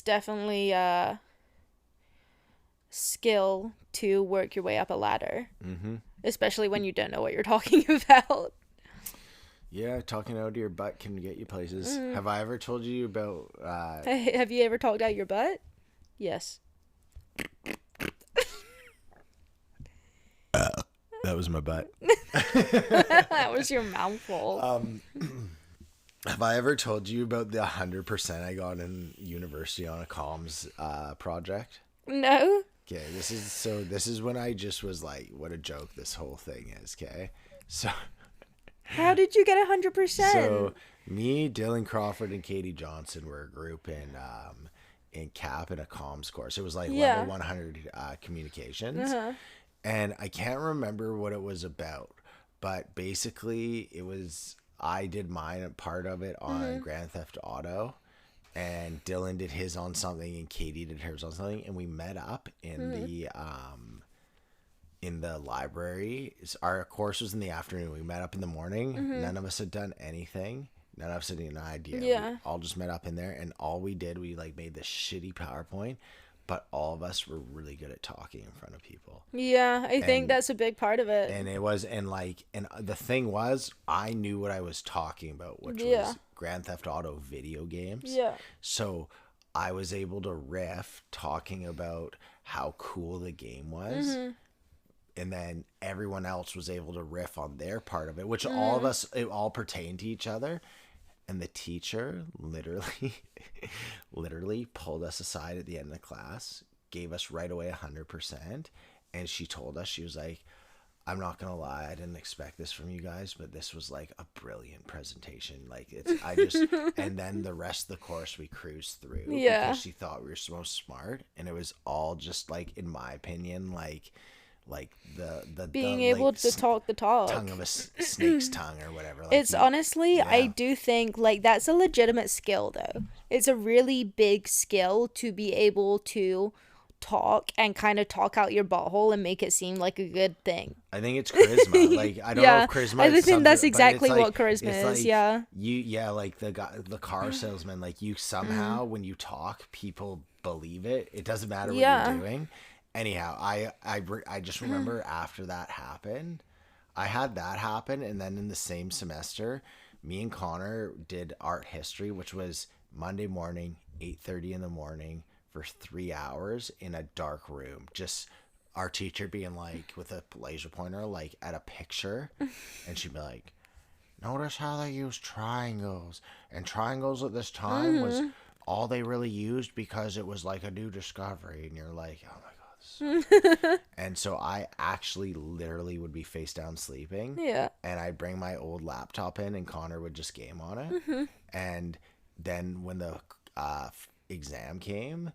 definitely a skill to work your way up a ladder, especially when you don't know what you're talking about. Yeah, talking out of your butt can get you places. Have I ever told you about Have you ever talked out your butt? Yes. that was my butt. That was your mouthful. Have I ever told you about the 100% I got in university on a comms project? No. Okay, this is when I just was like, what a joke this whole thing is, okay? So How did you get 100%? so me, Dylan Crawford, and Katie Johnson were a group in CAP in a comms course. It was like Yeah. level 100 communications. And I can't remember what it was about, but basically it was, I did mine, part of it on Grand Theft Auto, and Dylan did his on something, and Katie did hers on something, and we met up in the library. Our course was in the afternoon. We met up in the morning. None of us had done anything. None of us had an idea. Yeah. We all just met up in there, and all we did, we like made this shitty PowerPoint, but all of us were really good at talking in front of people. Yeah, I think And- that's a big part of it. And it was, and the thing was, I knew what I was talking about, which Yeah. was Grand Theft Auto video games. Yeah. So I was able to riff talking about how cool the game was. And then everyone else was able to riff on their part of it, which all of us, it all pertained to each other. And the teacher literally pulled us aside at the end of the class, gave us right away 100%. And she told us, she was like, I'm not going to lie, I didn't expect this from you guys, but this was like a brilliant presentation. Like and then the rest of the course we cruised through Yeah. because she thought we were so smart. And it was all just like, in my opinion, like the Being able to talk the talk. tongue of a snake's tongue or whatever. Like It's honestly, I yeah. do think like that's a legitimate skill though. It's a really big skill to be able to talk and kind of talk out your butthole and make it seem like a good thing. I think it's charisma. Like I don't know Yeah, if charisma. I is think that's something- but it's exactly like- what charisma it's is, like yeah. You like the guy, the car salesman. Like you somehow when you talk, people believe it. It doesn't matter what Yeah. you're doing. Anyhow, I just remember after that happened, I had that happen, and then in the same semester, me and Connor did art history, which was Monday morning, 8:30 in the morning for 3 hours in a dark room. Just our teacher being like with a laser pointer, like at a picture, and she'd be like, "Notice how they use triangles, and triangles at this time was all they really used because it was like a new discovery." And you're like, "Oh my god." And so I actually literally would be face down sleeping. Yeah. And I'd bring my old laptop in, and Connor would just game on it. And then when the exam came,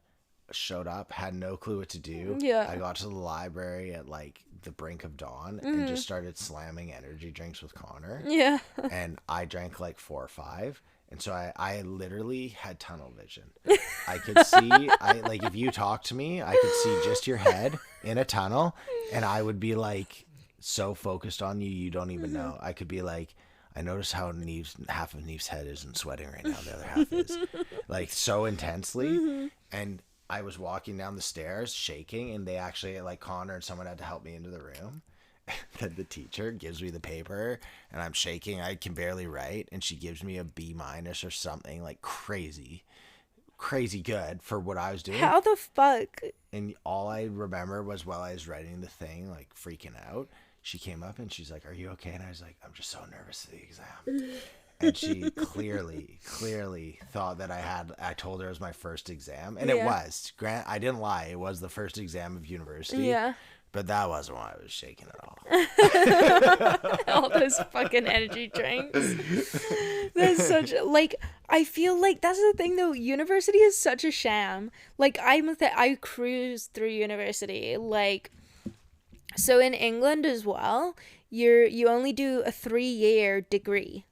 showed up, had no clue what to do. Yeah. I got to the library at like the brink of dawn and just started slamming energy drinks with Connor. Yeah. And I drank like 4 or 5. And so I literally had tunnel vision. I could see, like if you talked to me, I could see just your head in a tunnel, and I would be like so focused on you, you don't even know. I could be like, I notice how half of Neve's head isn't sweating right now, the other half is. Like so intensely. And I was walking down the stairs shaking, and they actually, like Connor and someone had to help me into the room. Then the teacher gives me the paper, and I'm shaking. I can barely write, and she gives me a B minus or something, like crazy, crazy good for what I was doing. How the fuck? And all I remember was while I was writing the thing, like freaking out, she came up and she's like, "Are you okay?" And I was like, "I'm just so nervous for the exam." And she clearly thought that I told her it was my first exam. And it was. Grant, I didn't lie. It was the first exam of university. Yeah. But that wasn't why I was shaking at all. All those fucking energy drinks. That's such like I feel like that's the thing though. University is such a sham. Like I cruised through university. Like so in England as well, you only do a 3-year degree.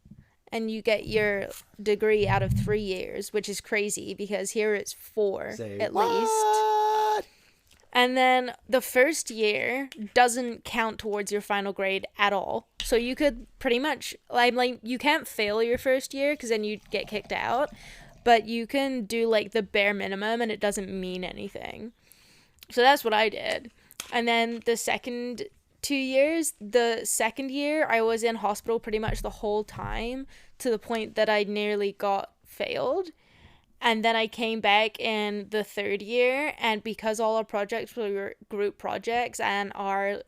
And you get your degree out of 3 years, which is crazy because here it's 4 at least. And then the first year doesn't count towards your final grade at all. So you could pretty much, like you can't fail your first year because then you get kicked out. But you can do like the bare minimum and it doesn't mean anything. So that's what I did. And then the second 2 years, the second year I was in hospital pretty much the whole time to the point that I nearly got failed. And then I came back in the third year, and because all our projects were group projects and our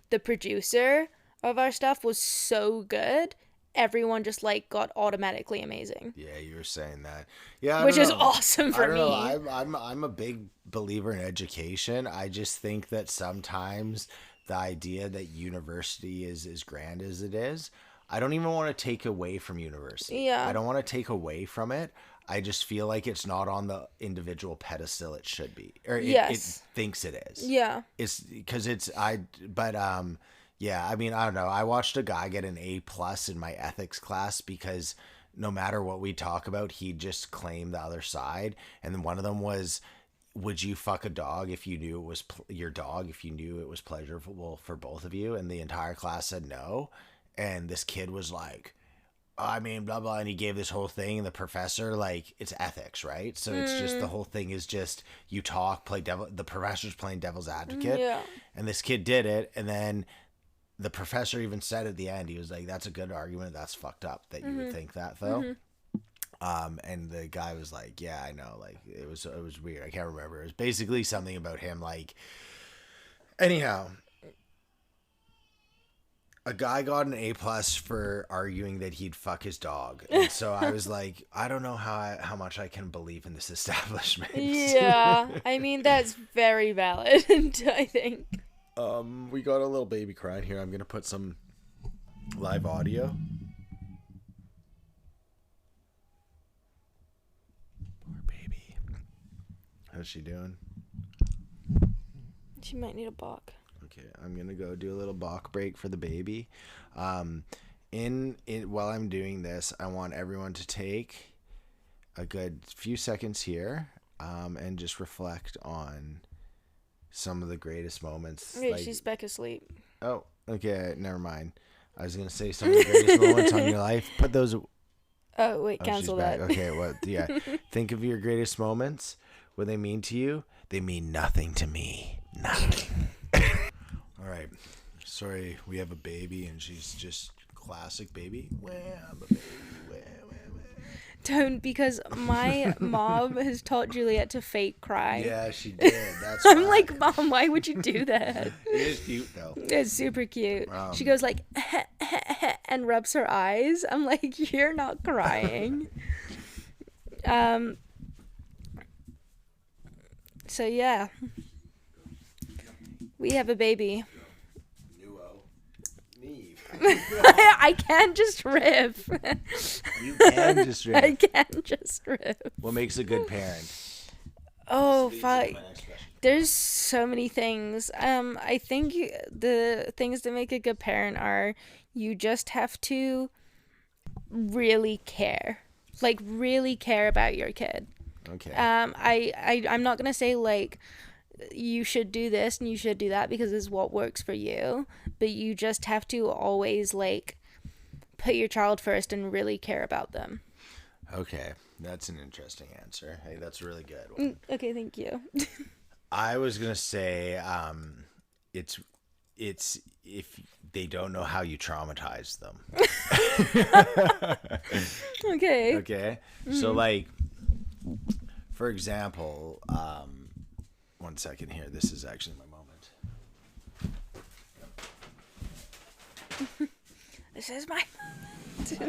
the producer of our stuff was so good, everyone just like got automatically amazing. Yeah, you were saying that. Yeah, which is awesome for I don't me. know. I'm a big believer in education. I just think that sometimes the idea that university is as grand as it is, I don't even want to take away from university. Yeah. I don't want to take away from it. I just feel like it's not on the individual pedestal it should be, or it thinks it is. Yeah. It's because yeah. I mean, I don't know. I watched a guy get an A+ in my ethics class because no matter what we talk about, he just claimed the other side. And then one of them was, would you fuck a dog if you knew it was your dog, if you knew it was pleasurable for both of you? And the entire class said no. And this kid was like, I mean, blah, blah. And he gave this whole thing. And the professor, like, it's ethics, right? So it's just the whole thing is just you talk, the professor's playing devil's advocate. Yeah. And this kid did it. And then the professor even said at the end, he was like, that's a good argument. That's fucked up that you would think that, though. And the guy was like, yeah, I know. Like, it was weird. I can't remember. It was basically something about him, like, anyhow. A guy got an A+ for arguing that he'd fuck his dog. And so I was like, I don't know how much I can believe in this establishment. Yeah. I mean, that's very valid, I think. We got a little baby crying here. I'm going to put some live audio. Poor baby. How's she doing? She might need a balk. Okay, I'm gonna go do a little balk break for the baby. While I'm doing this, I want everyone to take a good few seconds here, and just reflect on some of the greatest moments. Wait, she's back asleep. Oh, okay, never mind. I was gonna say some of the greatest moments on your life. Put those. Oh wait, cancel that. Okay, what? Yeah, think of your greatest moments. What they mean to you? They mean nothing to me. Nothing. All right. Sorry, we have a baby and she's just classic baby. Well, I'm a baby. Well. Don't, because my mom has taught Juliet to fake cry. Yeah, she did. That's I'm like, Mom, why would you do that? It is cute though. It's super cute. She goes like and rubs her eyes. I'm like, you're not crying. So yeah. We have a baby. Neve. I can't just riff. You can just riff. I can't just riff. What makes a good parent? Oh, fuck. There's so many things. I think the things that make a good parent are you just have to really care. Like, really care about your kid. Okay. I'm not gonna say like you should do this and you should do that because it's what works for you, but you just have to always like put your child first and really care about them. Okay, that's an interesting answer. Hey, that's a really good one. Okay, thank you. I was gonna say, it's if they don't know how you traumatize them. Okay. Okay. So like, for example, one second here. This is actually my moment. This is my. I did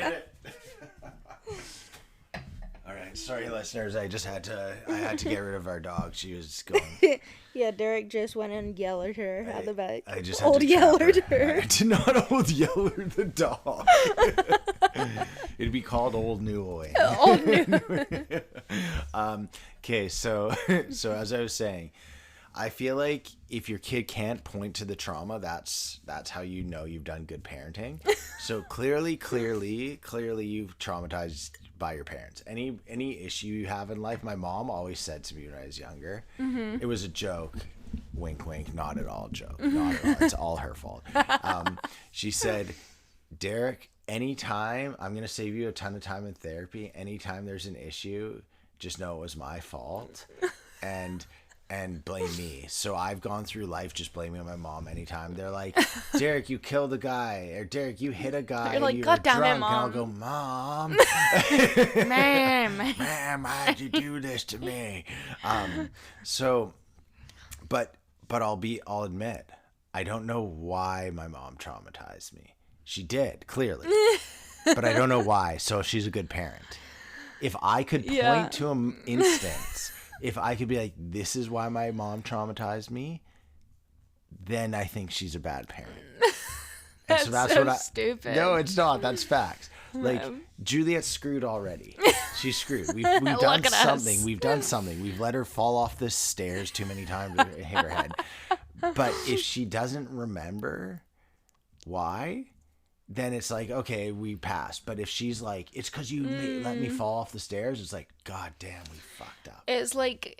it. All right, sorry, listeners. I had to get rid of our dog. She was going. Yeah, Derek just went and yelled at her at the back. I just had to trap her. I did not old yeller the dog. It'd be called Old New Oy. Old New. Okay, so as I was saying, I feel like if your kid can't point to the trauma, that's how you know you've done good parenting. So clearly you've traumatized by your parents. Any issue you have in life, my mom always said to me when I was younger, it was a joke. Wink, wink, not at all joke. Not at all. It's all her fault. She said, Derek, anytime, I'm going to save you a ton of time in therapy. Anytime there's an issue, just know it was my fault and blame me. So I've gone through life just blaming my mom anytime. They're like, Derek, you killed a guy. Or Derek, you hit a guy. You're like, you God were damn it, drunk. Mom. And I'll go, Mom. Ma'am. Why'd you do this to me? But I'll admit, I don't know why my mom traumatized me. She did, clearly. But I don't know why. So she's a good parent. If I could point to an instance, if I could be like, this is why my mom traumatized me, then I think she's a bad parent. And that's so stupid. No, it's not. That's facts. Like, Juliet's screwed already. She's screwed. We've done something. We've done something. We've let her fall off the stairs too many times and hit her head. But if she doesn't remember why, then it's like, okay, we passed. But if she's like, it's because you let me fall off the stairs, it's like, God damn, we fucked up. It's like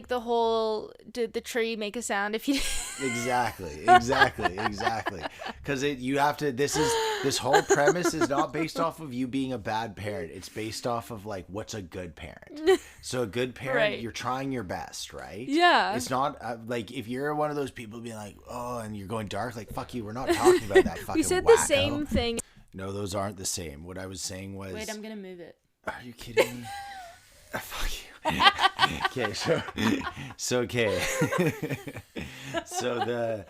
the whole, did the tree make a sound if you Exactly. Because you have to, this whole premise is not based off of you being a bad parent. It's based off of like, what's a good parent? So a good parent, Right. You're trying your best, right? Yeah. It's not like if you're one of those people being like, oh, and you're going dark, like, fuck you, we're not talking about that fucking We said wacko. the same thing. No, those aren't the same. What I was saying was... Wait, I'm gonna move it. Are you kidding me? Fuck you. Okay, okay. So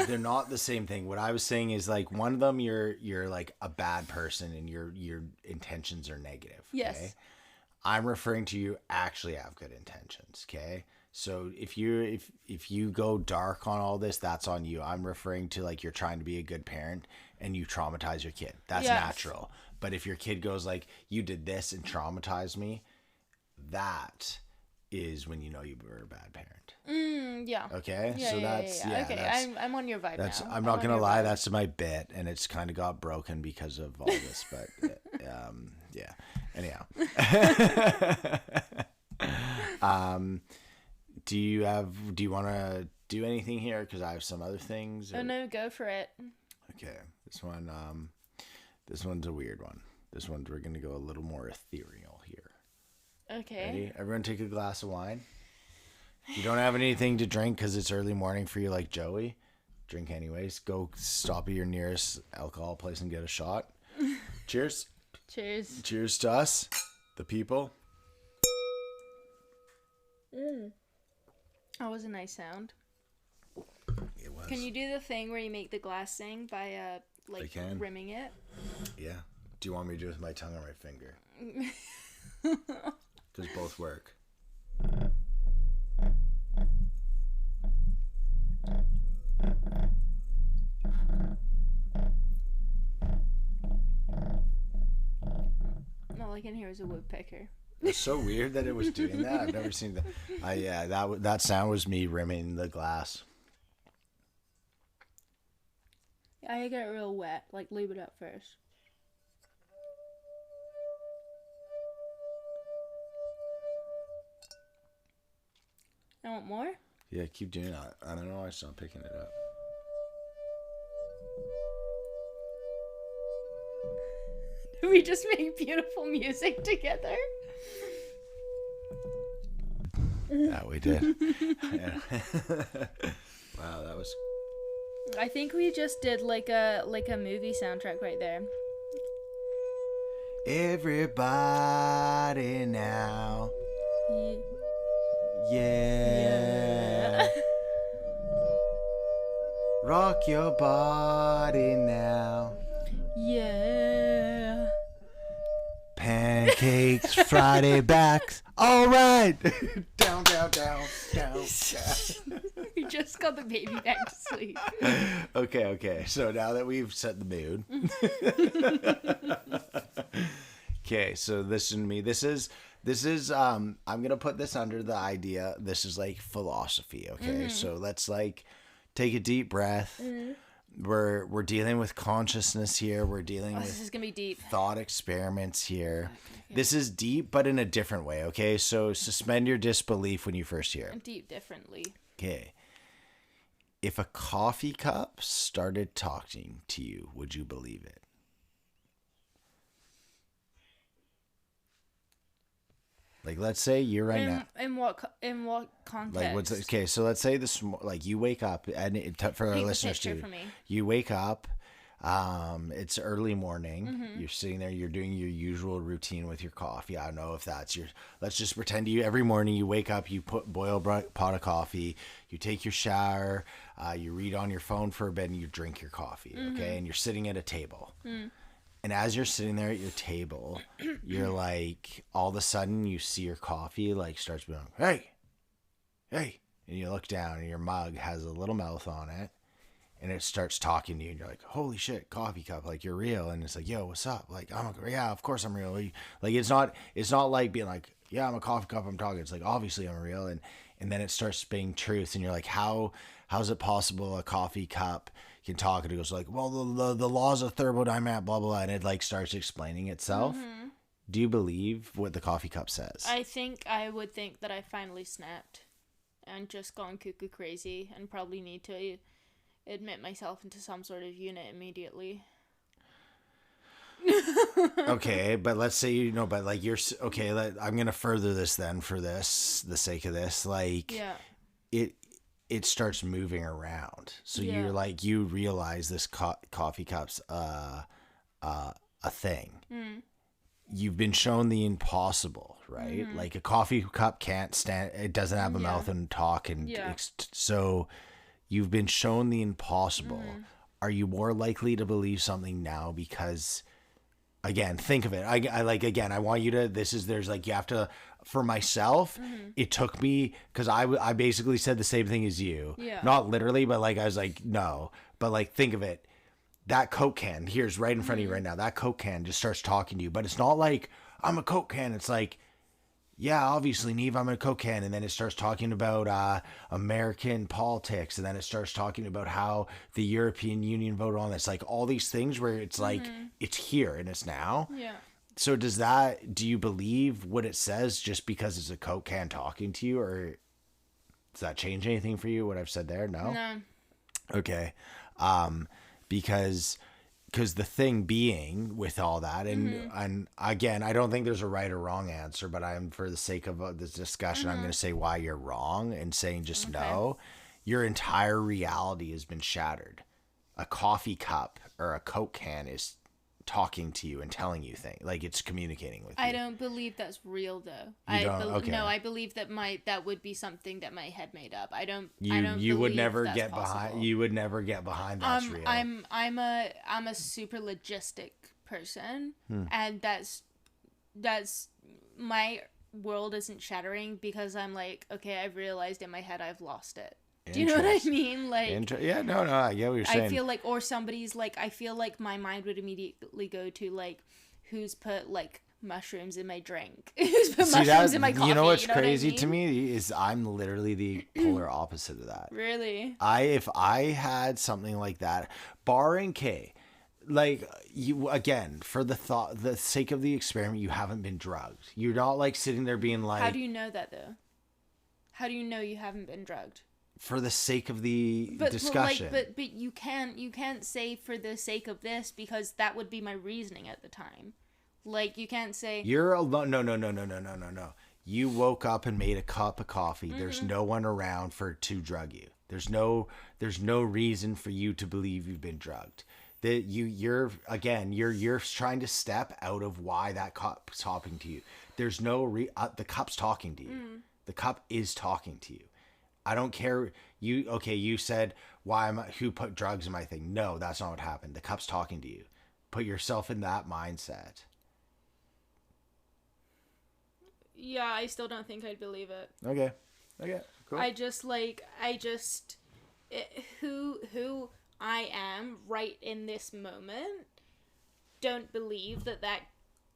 they're not the same thing. What I was saying is like one of them you're like a bad person and your intentions are negative. Yes. Okay? I'm referring to you actually have good intentions, okay? So if you go dark on all this, that's on you. I'm referring to like you're trying to be a good parent and you traumatize your kid. That's natural. But if your kid goes like, you did this and traumatized me, that is when you know you were a bad parent. Yeah. Okay? Yeah, so okay, I'm on your vibe now. I'm not going to lie, that's my bit, and it's kind of got broken because of all this, but yeah. Anyhow. Do you want to do anything here? Because I have some other things. Oh, no, go for it. Okay. This one's a weird one. We're going to go a little more ethereal here. Okay. Ready? Everyone take a glass of wine. If you don't have anything to drink because it's early morning for you like Joey, drink anyways. Go stop at your nearest alcohol place and get a shot. Cheers. Cheers. Cheers to us, the people. That was a nice sound. It was. Can you do the thing where you make the glass sing by I can. rimming it? Yeah. Do you want me to do it with my tongue or my finger? Does both work? All I can hear is a woodpecker. It's so weird that it was doing that. I've never seen that. That sound was me rimming the glass. I get real wet. Like, lube it up first. I want more? Yeah, keep doing that. I don't know why I stopped picking it up. We just make beautiful music together. Yeah, we did. Wow, that was. I think we just did like a movie soundtrack right there. Everybody now. Yeah. Yeah. Rock your body now. Yeah. Pancakes Friday backs. All right. Down, down, down, down, down. We just got the baby back to sleep. Okay. So now that we've set the mood. Okay, so listen to me. This is I'm gonna put this under the idea. This is like philosophy. Okay, so let's like take a deep breath. We're dealing with consciousness here. We're dealing with This is gonna be deep. thought experiments here. Okay. This is deep, but in a different way. Okay, so suspend your disbelief when you first hear it. Deep differently. Okay. If a coffee cup started talking to you, would you believe it? Like, let's say you're right now. In what context? Like, what's okay? So let's say like you wake up, and for our listeners too, you wake up. It's early morning. You're sitting there. You're doing your usual routine with your coffee. I don't know if that's your. Let's just pretend every morning you wake up. You boil a pot of coffee. You take your shower. You read on your phone for a bit, and you drink your coffee. Okay, and you're sitting at a table. And as you're sitting there at your table, you're like, all of a sudden you see your coffee like starts being, hey, and you look down and your mug has a little mouth on it, and it starts talking to you, and you're like, holy shit, coffee cup, like you're real. And it's like, yo, what's up? Like, yeah, of course I'm real. Like it's not like being like, yeah, I'm a coffee cup, I'm talking. It's like, obviously I'm real. And then it starts speaking truth, and you're like, how's it possible a coffee cup can talk? And it goes like, well, the laws of thermodynamics, blah, blah, blah. And it like starts explaining itself. Do you believe what the coffee cup says? I would think that I finally snapped and just gone cuckoo crazy and probably need to admit myself into some sort of unit immediately. Okay, but let's say, but like you're, okay, I'm going to further this then for the sake of this. Like, yeah. It starts moving around. So you're like, you realize this coffee cup's a thing. You've been shown the impossible, right? Like a coffee cup can't stand, it doesn't have a mouth and talk. And so you've been shown the impossible. Are you more likely to believe something now because, again, think of it. I want you to, there's like, you have to, for myself, it took me, because I basically said the same thing as you. Yeah. Not literally, but like, I was like, no. But like, think of it. That Coke can, here's right in front of you right now. That Coke can just starts talking to you. But it's not like, I'm a Coke can. It's like, yeah, obviously, Neve, I'm a Coke can. And then it starts talking about American politics. And then it starts talking about how the European Union voted on this. Like all these things where it's like, it's here and it's now. Yeah. So do you believe what it says just because it's a Coke can talking to you? Or does that change anything for you, what I've said there? No? No. Okay. Because the thing being with all that, and again, I don't think there's a right or wrong answer, but for the sake of this discussion, I'm going to say why you're wrong and saying just no. Your entire reality has been shattered. A coffee cup or a Coke can is talking to you and telling you things, like it's communicating with you. I don't believe that's real though. Okay. No, I believe that would be something that my head made up. You would never get behind. You would never get behind that's real. I'm a super logistic person, and that's my world isn't shattering because I'm like, okay, I've realized in my head I've lost it. Do you know what I mean? Like, yeah, no, I get what you're saying. I feel like, or somebody's like, I feel like my mind would immediately go to like, who's put like mushrooms in my drink? Who's put mushrooms in my coffee? You know what's crazy what I mean? to me is I'm literally the polar opposite of that. Really? If I had something like that, barring K, like you again for the sake of the experiment, you haven't been drugged. You're not like sitting there being like. How do you know that though? How do you know you haven't been drugged? For the sake of the discussion. But you can't say for the sake of this because that would be my reasoning at the time. Like you can't say you're alone. No. You woke up and made a cup of coffee. There's no one around to drug you. There's no reason for you to believe you've been drugged. That you're trying to step out of why that cup's talking to you. There's the cup's talking to you. The cup is talking to you. I don't care. You said who put drugs in my thing. No, that's not what happened. The cup's talking to you. Put yourself in that mindset. Yeah, I still don't think I'd believe it. Okay, cool. Who I am right in this moment don't believe that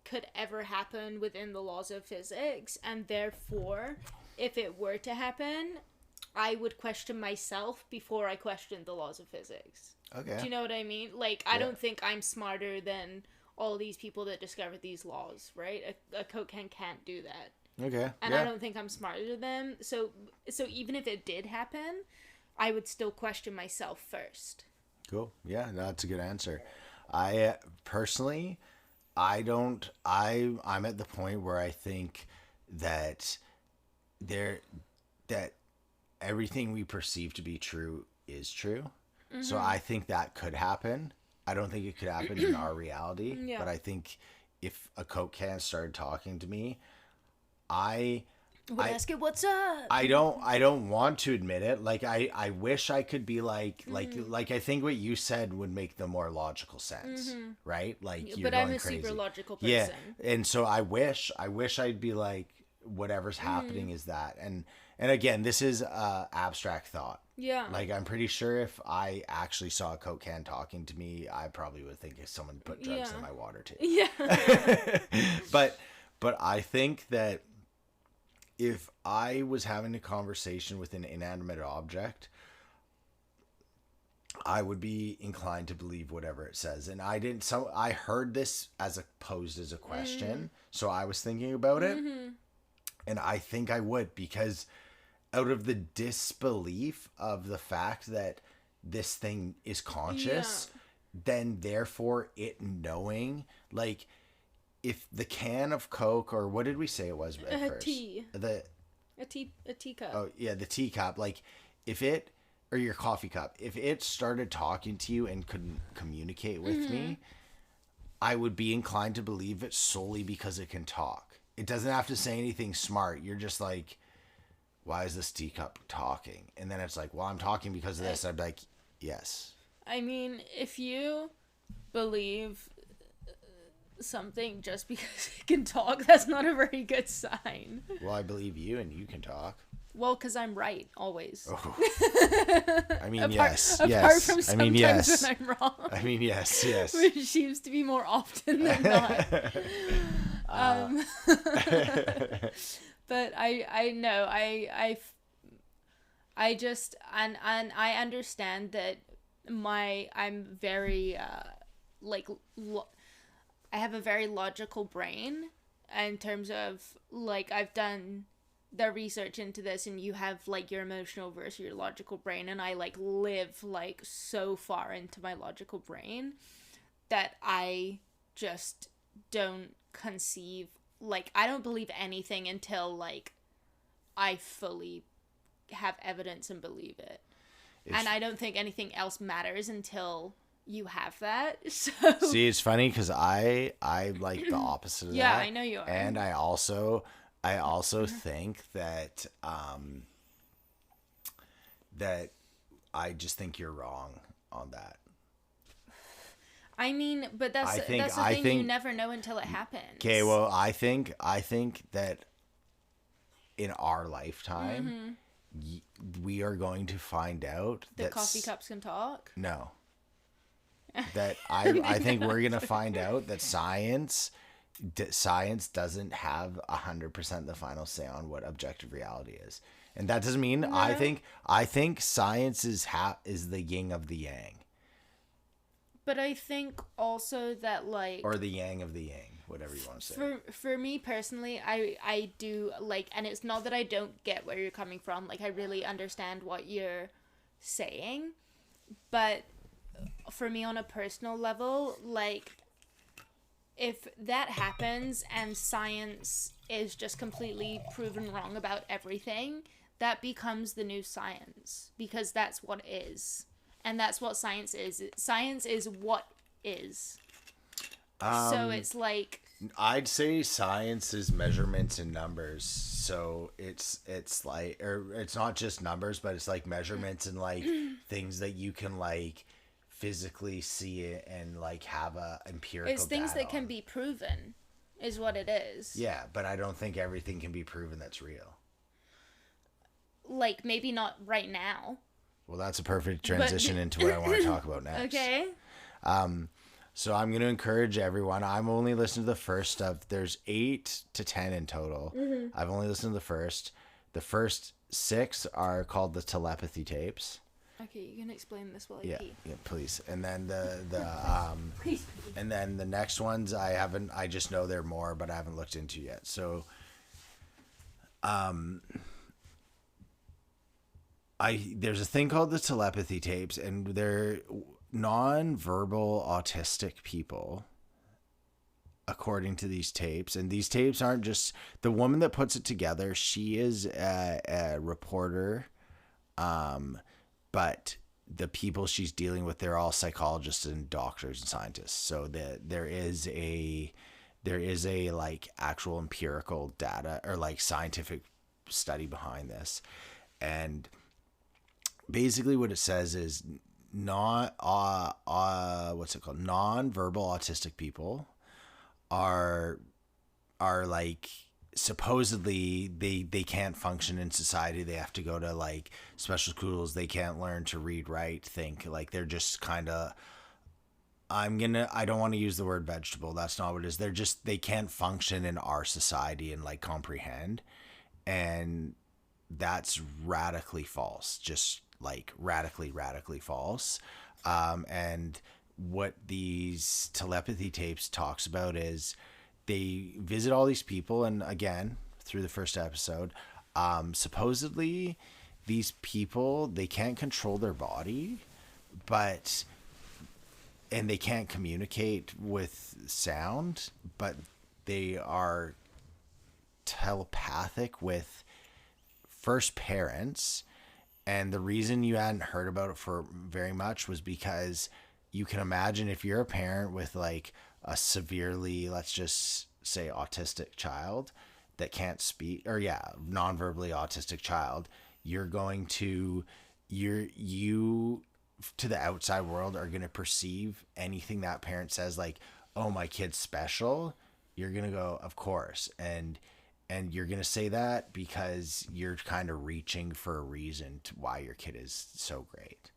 could ever happen within the laws of physics, and therefore, if it were to happen, I would question myself before I questioned the laws of physics. Okay. Do you know what I mean? Like, I don't think I'm smarter than all these people that discovered these laws, right? A Coke can can't do that. Okay. And I don't think I'm smarter than them. So even if it did happen, I would still question myself first. Cool. Yeah, that's a good answer. I personally, I'm at the point where I think that that everything we perceive to be true is true. Mm-hmm. So I think that could happen. I don't think it could happen in our reality, but I think if a Coke can started talking to me, I ask it what's up. I don't want to admit it. Like I wish I could be like I think what you said would make the more logical sense, right? Like you're but going I'm a crazy. super logical person. Yeah, and so I wish I'd be like whatever's happening is that. And again, this is abstract thought. Yeah. Like I'm pretty sure if I actually saw a Coke can talking to me, I probably would think if someone put drugs in my water too. Yeah. But I think that if I was having a conversation with an inanimate object, I would be inclined to believe whatever it says. And I heard this as posed as a question, so I was thinking about it. And I think I would, because out of the disbelief of the fact that this thing is conscious, then therefore it knowing, like, if the can of Coke, or what did we say it was at first? Tea. A teacup. Oh, yeah, the teacup. Like, if it, or your coffee cup, if it started talking to you and couldn't communicate with me, I would be inclined to believe it solely because it can talk. It doesn't have to say anything smart. You're just like, why is this teacup talking? And then it's like, well, I'm talking because of this. I'd be like, yes. I mean, if you believe something just because it can talk, that's not a very good sign. Well, I believe you and you can talk. Well, because I'm right, always. Oh. I mean, yes. Apart from sometimes I mean, yes. when I'm wrong. I mean, yes. Which seems to be more often than not. But I know, I just, and I understand that I'm very, I have a very logical brain in terms of, like, I've done the research into this, and you have, like, your emotional versus your logical brain, and I, like, live, like, so far into my logical brain that I just don't conceive, like, I don't believe anything until, like, I fully have evidence and believe it. And I don't think anything else matters until you have that. So see, it's funny because I like the opposite of that. Yeah, I know you are. And I also think that that I just think you're wrong on that. I mean, but that's the thing, you never know until it happens. Okay, well, I think that in our lifetime, we are going to find out that coffee cups can talk. No. That I think we're gonna find out that science doesn't have 100% the final say on what objective reality is, and that doesn't mean I think science is the yin of the yang. But I think also that, like, or the yang of the yang, whatever you want to say. For me personally, I do, like, and it's not that I don't get where you're coming from. Like, I really understand what you're saying, but for me on a personal level, like, if that happens and science is just completely proven wrong about everything, that becomes the new science, because that's what it is. And that's what science is. Science is what is. So it's like, I'd say science is measurements and numbers. So it's like, or it's not just numbers, but it's like measurements and like things that you can like physically see it and like have a empirical it's things data that can on. be proven, is what it is. Yeah, but I don't think everything can be proven that's real. Like, maybe not right now. Well, that's a perfect transition into what I want to talk about next. Okay. So I'm going to encourage everyone. I'm only listening to the first of, there's 8 to 10 in total. I've only listened to the first. The first 6 are called the telepathy tapes. Okay, you can explain this while I Yeah, pee. yeah, please. And then the Please. and then the next ones I just know they're more, but I haven't looked into yet. So there's a thing called the telepathy tapes, and they're non-verbal autistic people, according to these tapes. And these tapes aren't just the woman that puts it together. She is a reporter, but the people she's dealing with, they're all psychologists and doctors and scientists. So there is a like actual empirical data or like scientific study behind this. And basically what it says is not what's it called, non-verbal autistic people are like supposedly they can't function in society. They have to go to like special schools. They can't learn to read, write, think. Like they're just kind of, I don't want to use the word vegetable. That's not what it is. They can't function in our society and like comprehend. And that's radically false. Just like radically false. And what these telepathy tapes talks about is they visit all these people, and again, through the first episode, supposedly these people, they can't control their body, and they can't communicate with sound, but they are telepathic with first parents. And the reason you hadn't heard about it for very much was because you can imagine if you're a parent with like a severely, let's just say, autistic child that can't speak, or non-verbally autistic child, you to the outside world are going to perceive anything that parent says like, oh, my kid's special. You're going to go, of course. And you're going to say that because you're kind of reaching for a reason to why your kid is so great.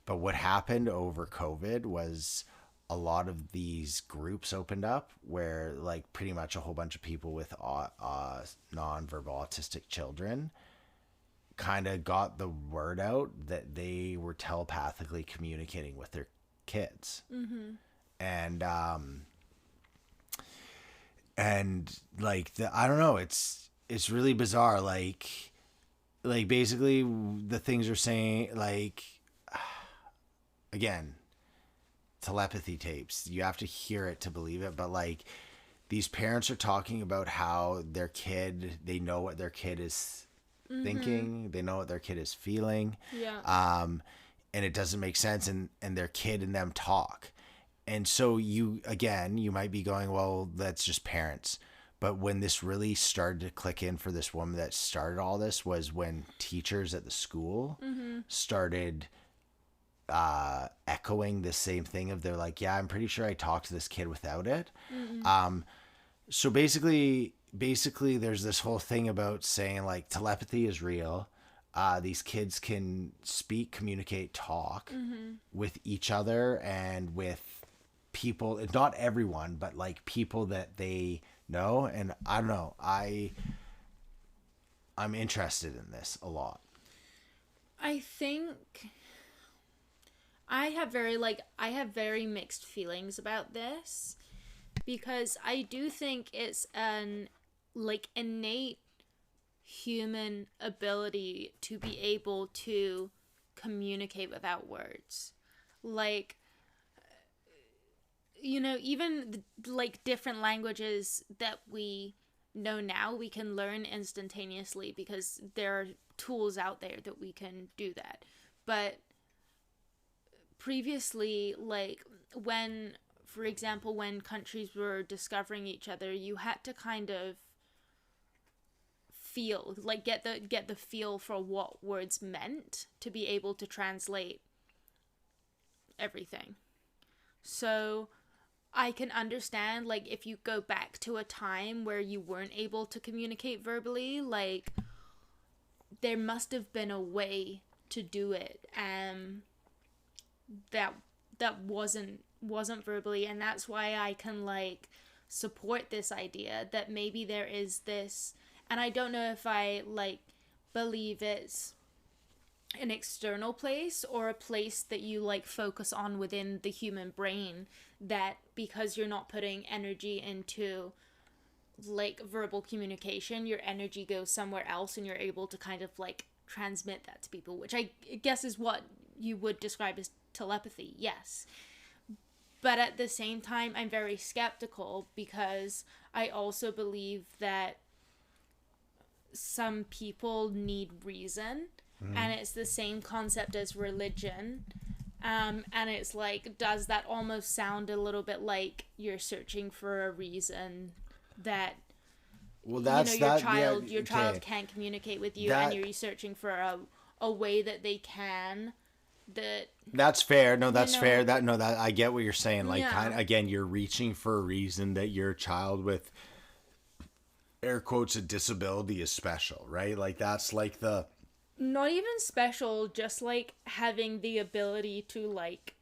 But what happened over COVID was a lot of these groups opened up where like pretty much a whole bunch of people with non-verbal autistic children kind of got the word out that they were telepathically communicating with their kids. Mm-hmm. And like I don't know, it's really bizarre. Like basically the things are saying, like, again, telepathy tapes, you have to hear it to believe it, but like these parents are talking about how their kid, they know what their kid is thinking, they know what their kid is feeling. And it doesn't make sense, and their kid and them talk. And so you might be going, well, that's just parents. But when this really started to click in for this woman that started all this was when teachers at the school started echoing the same thing of, they're like, yeah, I'm pretty sure I talked to this kid without it. So basically there's this whole thing about saying like telepathy is real. These kids can speak, communicate, talk with each other and with people, not everyone, but like people that they know. And I don't know, I'm interested in this a lot. I think I have very mixed feelings about this, because I do think it's an like innate human ability to be able to communicate without words. Like, you know, even like different languages that we know now, we can learn instantaneously because there are tools out there that we can do that. But previously, like when, for example, when countries were discovering each other, you had to kind of feel, like get the feel for what words meant to be able to translate everything. So I can understand, like, if you go back to a time where you weren't able to communicate verbally, like, there must have been a way to do it, that wasn't verbally, and that's why I can, like, support this idea that maybe there is this, and I don't know if I, like, believe it's an external place or a place that you, like, focus on within the human brain, that because you're not putting energy into, like, verbal communication, your energy goes somewhere else and you're able to kind of, like, transmit that to people, which I guess is what you would describe as telepathy. Yes. But at the same time, I'm very skeptical because I also believe that some people need reason, and it's the same concept as religion. And it's like, does that almost sound a little bit like you're searching for a reason that, well, that's you know, your that. child Yeah, your okay. child can't communicate with you, That and you're searching for a way that they can, that, that's fair. No, you that's fair. know. That I get what you're saying. Like, kind Yeah. of, again, you're reaching for a reason that your child with air quotes a disability is special, right? Like that's like the Not even special, just like having the ability to, like,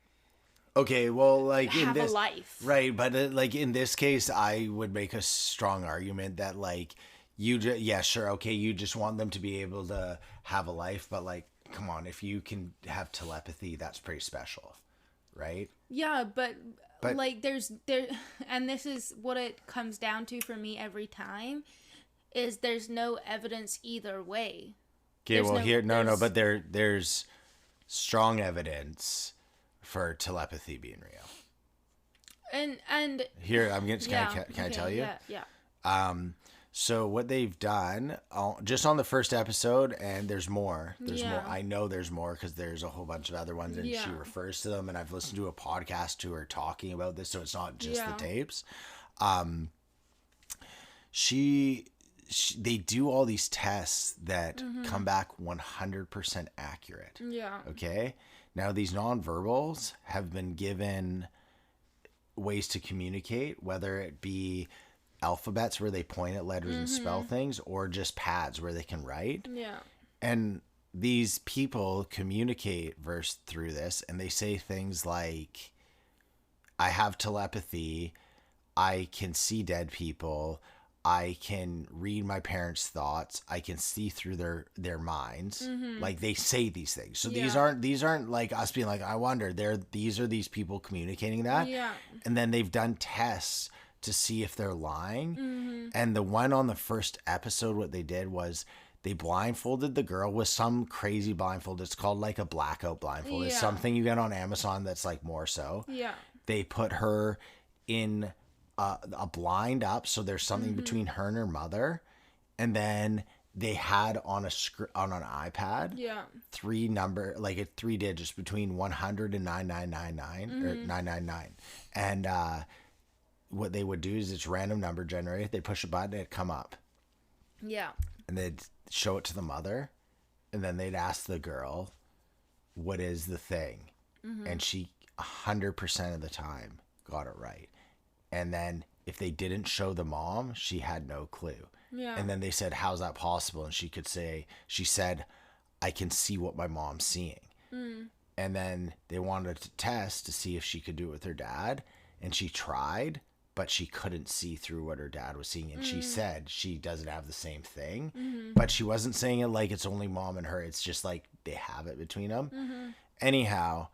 okay. Well, like in have a this, life. right? But like in this case, I would make a strong argument that like yeah, sure, okay, you just want them to be able to have a life, but like, come on, if you can have telepathy, that's pretty special, right? Yeah, but But like there and this is what it comes down to for me every time, is there's no evidence either way. okay, well here, no, There's but there's strong evidence for telepathy being real. and Here, I'm gonna yeah, can I tell okay, you? yeah. So what they've done, just on the first episode, and there's more. There's more. Yeah. I know there's more because there's a whole bunch of other ones, and she Yeah. refers to them. And I've listened to a podcast to her talking about this, so it's not just the Yeah. tapes. She, they do all these tests that come back 100% accurate. Yeah. Okay. Now these nonverbals have been given ways to communicate, whether it be alphabets where they point at letters and spell things, or just pads where they can write. Yeah. And these people communicate through this, and they say things like, I have telepathy, I can see dead people, I can read my parents' thoughts, I can see through their minds. Like they say these things. So Yeah. these aren't like us being like, I wonder, these are these people communicating that. Yeah. And then they've done tests to see if they're lying. And the one on the first episode, what they did was they blindfolded the girl with some crazy blindfold. It's called like a blackout blindfold. It's Yeah. something you get on Amazon that's like more so. Yeah. They put her in a blind up, so there's something between her and her mother, and then they had on on an iPad, Yeah. three digits between 100 and 9999 or 999, and what they would do is it's random number generated. They push a button, it'd come up, Yeah. and they'd show it to the mother, and then they'd ask the girl, "What is the thing?" And she 100% of the time got it right. And then if they didn't show the mom, she had no clue. Yeah. And then they said, "How's that possible?" And she said, "I can see what my mom's seeing." And then they wanted to test to see if she could do it with her dad, and she tried, but she couldn't see through what her dad was seeing. And she said she doesn't have the same thing, but she wasn't saying it like it's only mom and her. It's just like they have it between them. Anyhow,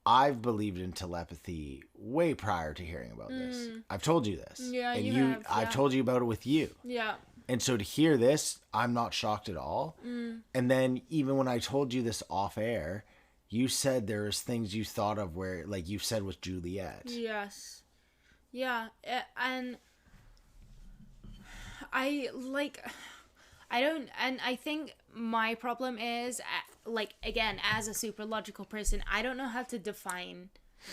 I've believed in telepathy way prior to hearing about this. I've told you this. Yeah, and you have, I've yeah. told you about it with you. Yeah. And so to hear this, I'm not shocked at all. And then even when I told you this off air, you said there was things you thought of where, like you said with Juliet. Yes. Yeah. And I like I don't, and I think my problem is, like, again, as a super logical person, I don't know how to define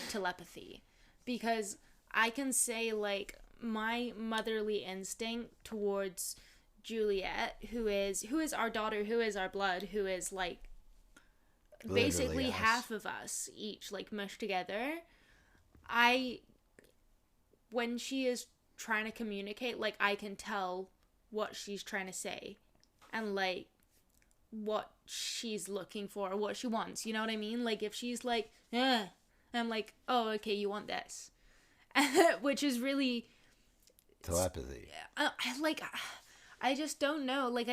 telepathy, because I can say, like, my motherly instinct towards Juliet, who is our daughter, who is our blood, who is like Literally basically us. half of us each, like, mushed together. I When she is trying to communicate, like, I can tell what she's trying to say, and like what she's looking for, what she wants. You know what I mean? Like, if she's like, I'm like, oh, okay, you want this, which is really, Telepathy. I like, I just don't know. Like,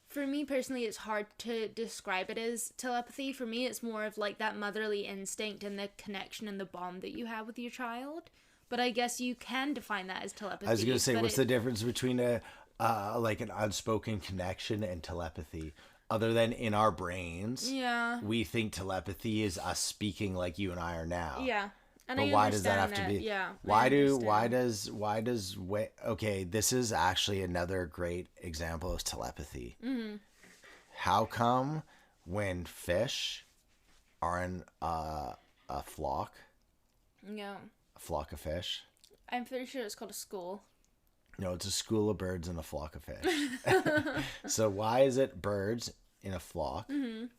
for me personally, it's hard to describe it as telepathy. For me, it's more of like that motherly instinct and the connection and the bond that you have with your child. But I guess you can define that as telepathy. I was gonna say, what's the difference between a like an unspoken connection and telepathy? Other than in our brains, Yeah. we think telepathy is us speaking like you and I are now. Yeah. And But I why does that have understand to be? Yeah. Okay, this is actually another great example of telepathy. Mm-hmm. How come when fish are in a flock, Yeah. a flock of fish? I'm pretty sure it's called a school. No, it's a school of birds and a flock of fish. So why is it birds in a flock and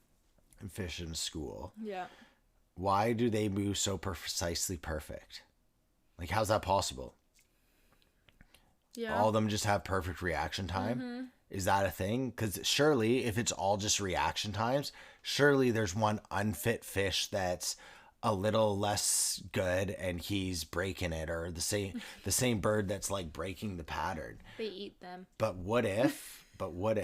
fish in a school? Yeah. Why do they move so precisely perfect? Like, how's that possible? Yeah. All of them just have perfect reaction time? Is that a thing? Because surely, if it's all just reaction times, surely there's one unfit fish that's a little less good and he's breaking it, or the same bird that's like breaking the pattern. They eat them. But what if what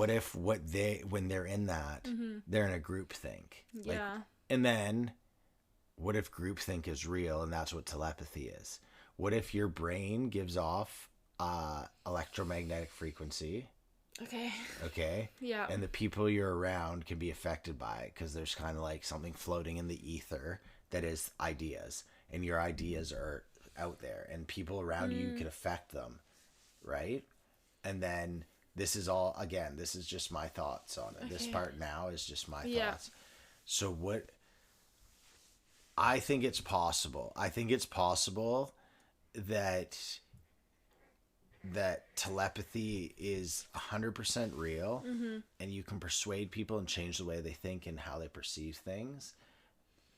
if when they're in that, they're in a group think? Yeah. And then what if groupthink is real and that's what telepathy is? What if your brain gives off electromagnetic frequency? Okay. Yeah. And the people you're around can be affected by it because there's kind of like something floating in the ether that is ideas, and your ideas are out there, and people around you can affect them, right? And then this is all, again, this is just my thoughts on it. This part now is just my thoughts. So what I think it's possible. I think it's possible that telepathy is 100% real, and you can persuade people and change the way they think and how they perceive things,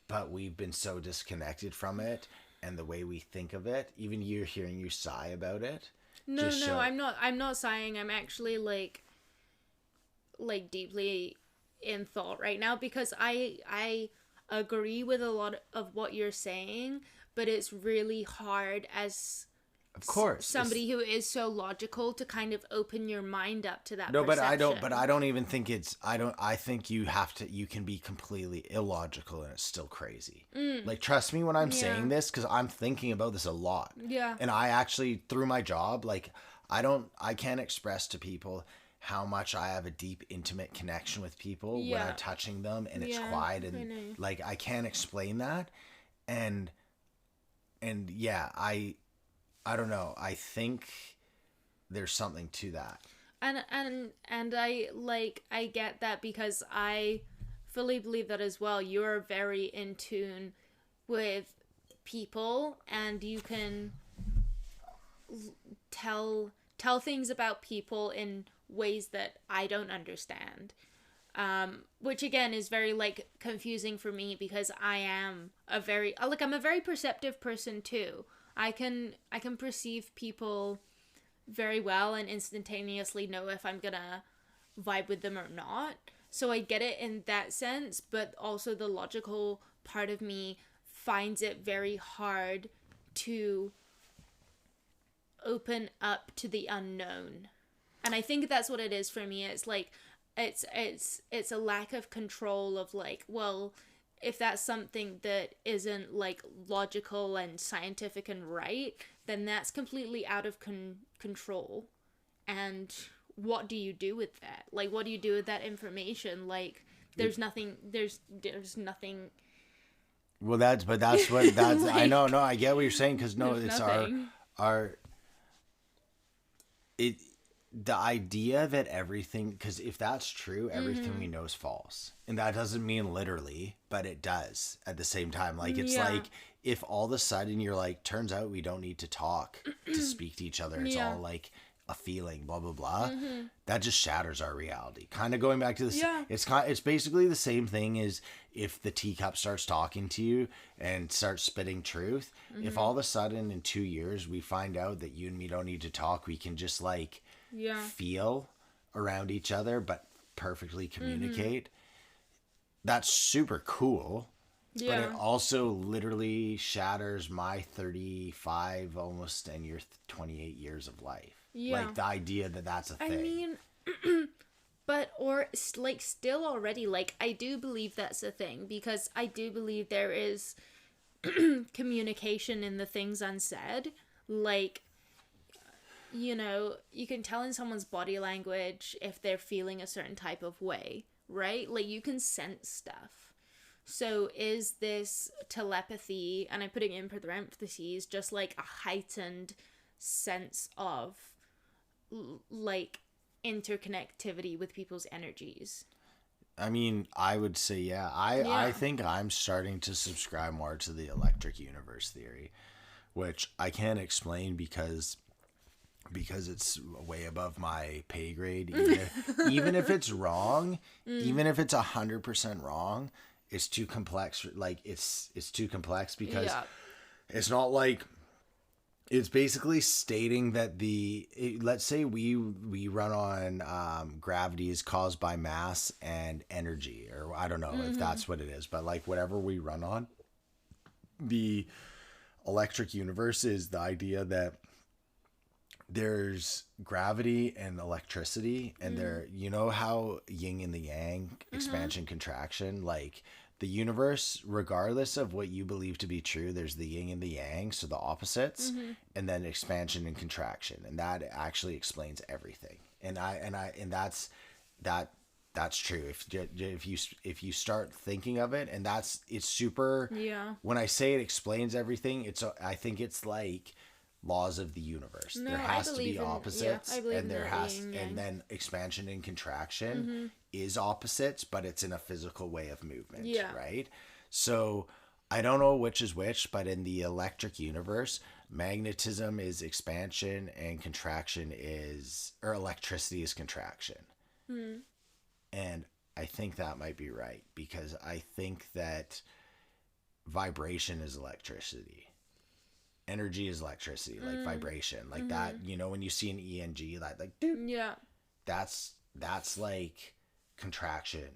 but we've been so disconnected from it and the way we think of it. Even you're hearing you sigh about it. No, I'm not sighing. I'm actually like deeply in thought right now, because I agree with a lot of what you're saying, but it's really hard as, of course, somebody who is so logical, to kind of open your mind up to that. No, but perception. I don't even think I think you can be completely illogical and it's still crazy. Like, trust me when I'm saying this, because I'm thinking about this a lot. Yeah. And I actually, through my job, like, I can't express to people how much I have a deep, intimate connection with people when I'm touching them and it's quiet, and like, I can't explain that. And yeah, I don't know. I think there's something to that. And I get that, because I fully believe that as well. You're very in tune with people, and you can tell things about people in ways that I don't understand. Which again is very like confusing for me, because I'm a very perceptive person too. I can perceive people very well and instantaneously know if I'm gonna vibe with them or not. So I get it in that sense, but also the logical part of me finds it very hard to open up to the unknown. And I think that's what it is for me. It's like it's a lack of control of like, well, if that's something that isn't like logical and scientific and right, then that's completely out of control. And what do you do with that? Like, what do you do with that information? Like, there's nothing. There's nothing. Well, that's what like, I know. No, I get what you're saying, because no, it's nothing. our it the idea that everything, because if that's true, everything we know is false, and that doesn't mean literally, but it does at the same time. Like, it's Yeah. like if all of a sudden you're like, turns out we don't need to talk to speak to each other, it's Yeah. all like a feeling, blah blah blah, that just shatters our reality. Kind of going back to this, Yeah. it's basically the same thing as if the teacup starts talking to you and starts spitting truth. If all of a sudden in 2 years we find out that you and me don't need to talk, we can just like Yeah. feel around each other but perfectly communicate, that's super cool. But Yeah. it also literally shatters my 35 almost and your 28 years of life. Yeah. Like, the idea that that's a thing. I mean, but like still already, like, I do believe that's a thing, because I do believe there is communication in the things unsaid. Like, you can tell in someone's body language if they're feeling a certain type of way, right? Like, you can sense stuff. So is this telepathy, and I'm putting in parentheses, just like a heightened sense of like interconnectivity with people's energies? I mean, I would say, yeah. I think I'm starting to subscribe more to the electric universe theory, which I can't explain because it's way above my pay grade. Even if it's wrong, even if it's 100% wrong, it's too complex. Like, it's too complex because it's not like, it's basically stating that let's say we run on gravity is caused by mass and energy, or I don't know if that's what it is, but like whatever we run on, the electric universe is the idea that there's gravity and electricity, and there, you know how yin and the yang, expansion, contraction, like the universe, regardless of what you believe to be true, there's the yin and the yang, so the opposites, and then expansion and contraction, and that actually explains everything. And that's true if you start thinking of it, and it's super. Yeah. When I say it explains everything, I think it's like laws of the universe. No, There I has to believe be in- yeah, opposites, I believe and in there the has, yin yang. and then expansion and contraction is opposites, but it's in a physical way of movement, Yeah. right? So I don't know which is which, but in the electric universe, magnetism is expansion and contraction is, or electricity is contraction. And I think that might be right, because I think that vibration is electricity. Energy is electricity, like vibration, like that. When you see an ENG, like dude, Yeah. that's like contraction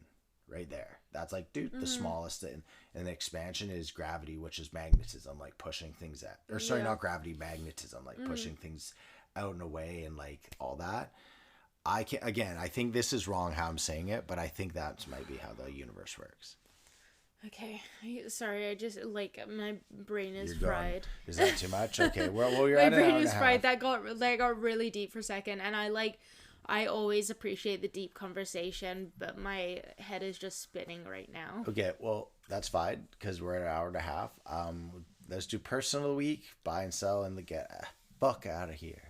right there. That's like, dude, the smallest thing. And the expansion is gravity, which is magnetism, like pushing things out. Or sorry, not gravity, magnetism, like pushing things out and away, and like all that. I think this is wrong how I'm saying it, but I think that might be how the universe works. Okay. Sorry, I just, like, my brain is You're fried. going, is that too much? Okay, well you're My at an hour brain and is a fried. half. That got really deep for a second, and I always appreciate the deep conversation, but my head is just spinning right now. Okay, well, that's fine, because we're at an hour and a half. Let's do personal of the week, buy and sell, and get fuck out of here.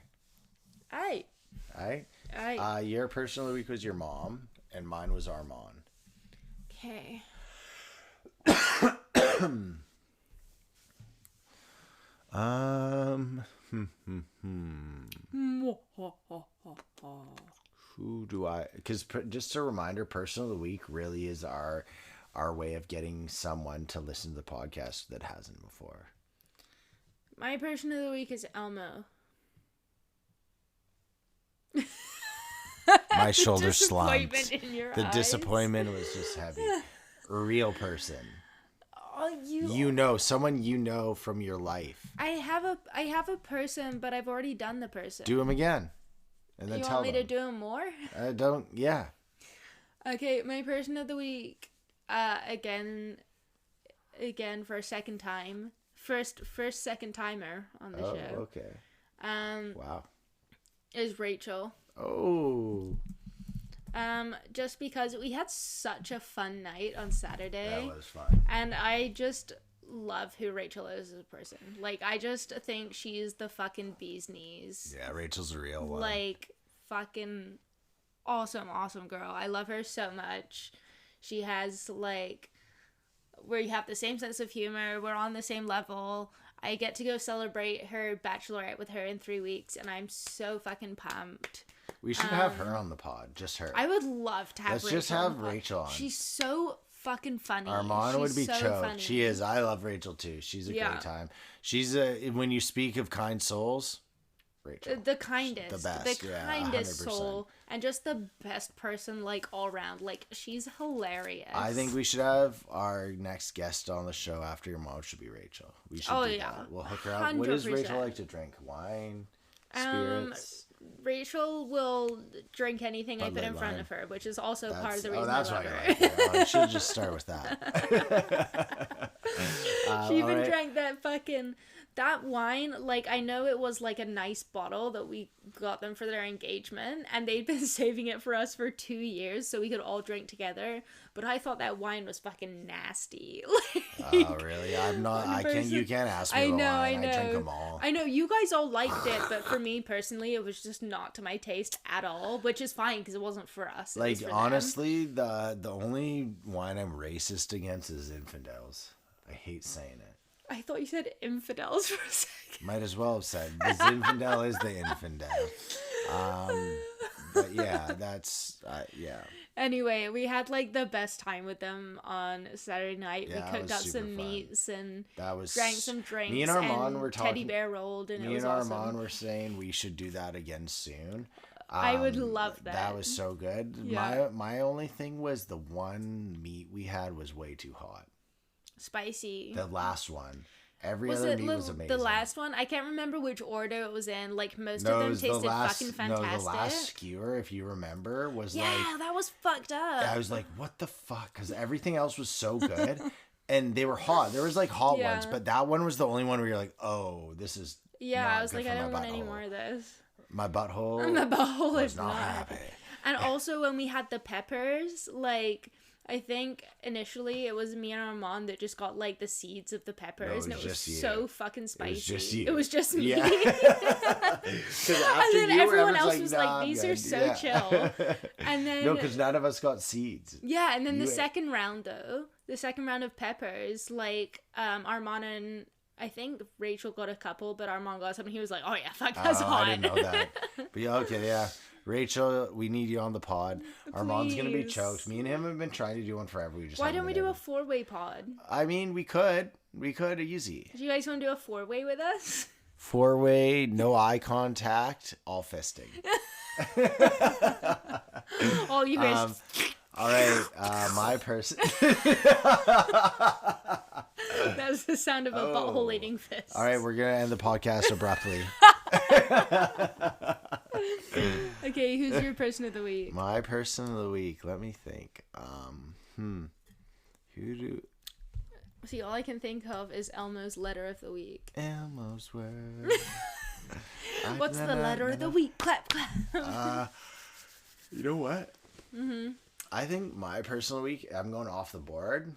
Aye. Alright? Aye. Your personal of the week was your mom, and mine was Armand. Okay. Who do I? Because just a reminder, personal of the week really is our way of getting someone to listen to the podcast that hasn't before. My person of the week is Elmo. My shoulder slumped. Disappointment in your The eyes. disappointment was just heavy. Real person. Oh, Someone from your life. I have a person, but I've already done the person. Do them again, and then you tell want me them. to do them more? Don't. Yeah. Okay, my person of the week. Again for a second time. First second timer on the show. Okay. Wow. Is Rachel. Oh. Just because we had such a fun night on Saturday. That was fun. And I just love who Rachel is as a person. Like, I just think she's the fucking bee's knees. Yeah, Rachel's a real one. Like, fucking awesome girl. I love her so much. She has, like, where you have the same sense of humor. We're on the same level. I get to go celebrate her bachelorette with her in 3 weeks, and I'm so fucking pumped. We should have her on the pod. Just her. I would love to have Let's Rachel. just have Rachel on. She's so fucking funny. Armand would be so choked. funny. She is. I love Rachel too. She's a great time. She's when you speak of kind souls, Rachel. The kindest. The best. The Yeah, kindest 100%. soul. And just the best person, like, all around. Like, she's hilarious. I think we should have our next guest on the show after your mom should be Rachel. We should do that. We'll hook her up. 100%. What does Rachel like to drink? Wine? Spirits? Rachel will drink anything I put in front of her, which is also part of the reason that's I love why her. I like her. I should just start with that. She even drank that wine. Like, I know it was like a nice bottle that we got them for their engagement, and they'd been saving it for us for 2 years so we could all drink together. But I thought that wine was fucking nasty. Oh, really? I'm not. I can't. You can't ask me. I know. I drink them all. I know you guys all liked it, but for me personally, it was just not to my taste at all. Which is fine because it wasn't for us. Like, honestly, the only wine I'm racist against is Infidels. I hate saying it. I thought you said infidels for a second. Might as well have said the Zinfandel is the infidel. But yeah, that's yeah. Anyway, we had like the best time with them on Saturday night. Yeah, we cooked up some fun. Meats and drank some drinks. Me and Armand were talking. Teddy bear rolled, and me it was and awesome. Armand were saying we should do that again soon. I would love that. That was so good. Yeah. My only thing was the one meat we had was way too hot. Spicy. The last one. Every other meat was amazing. The last one, I can't remember which order it was in. Like, most of them tasted fucking fantastic. No, the last skewer, if you remember, was that was fucked up. I was like, what the fuck? Because everything else was so good. And they were hot. There was like hot ones, but that one was the only one where you're like, oh, this is I was like, I don't want any more of this. My butthole is not happy. And also when we had the peppers, like, I think initially it was me and Armand that just got like the seeds of the peppers, and it was so fucking spicy. It was just you. It was just me. Yeah. And then everyone else was like, these are so chill. And then no, because none of us got seeds. Yeah, and then the second round of peppers, like Armand and I think Rachel got a couple, but Armand got some, and he was like, oh yeah, fuck, that's hot. I didn't know that. But yeah, okay, yeah. Rachel, we need you on the pod. Armand's going to be choked. Me and him have been trying to do one forever. Why don't we do a 4-way pod? I mean, we could. We could, easy. Do you guys want to do a 4-way with us? 4-way, no eye contact, all fisting. All you guys. All right, my person. That was the sound of a butthole eating fist. All right, we're going to end the podcast abruptly. Okay, who's your person of the week? My person of the week. Let me think. Who do... See, all I can think of is Elmo's letter of the week. Elmo's word. What's the letter of the week? Clap, clap. You know what? Mm-hmm. I think my personal week, I'm going off the board.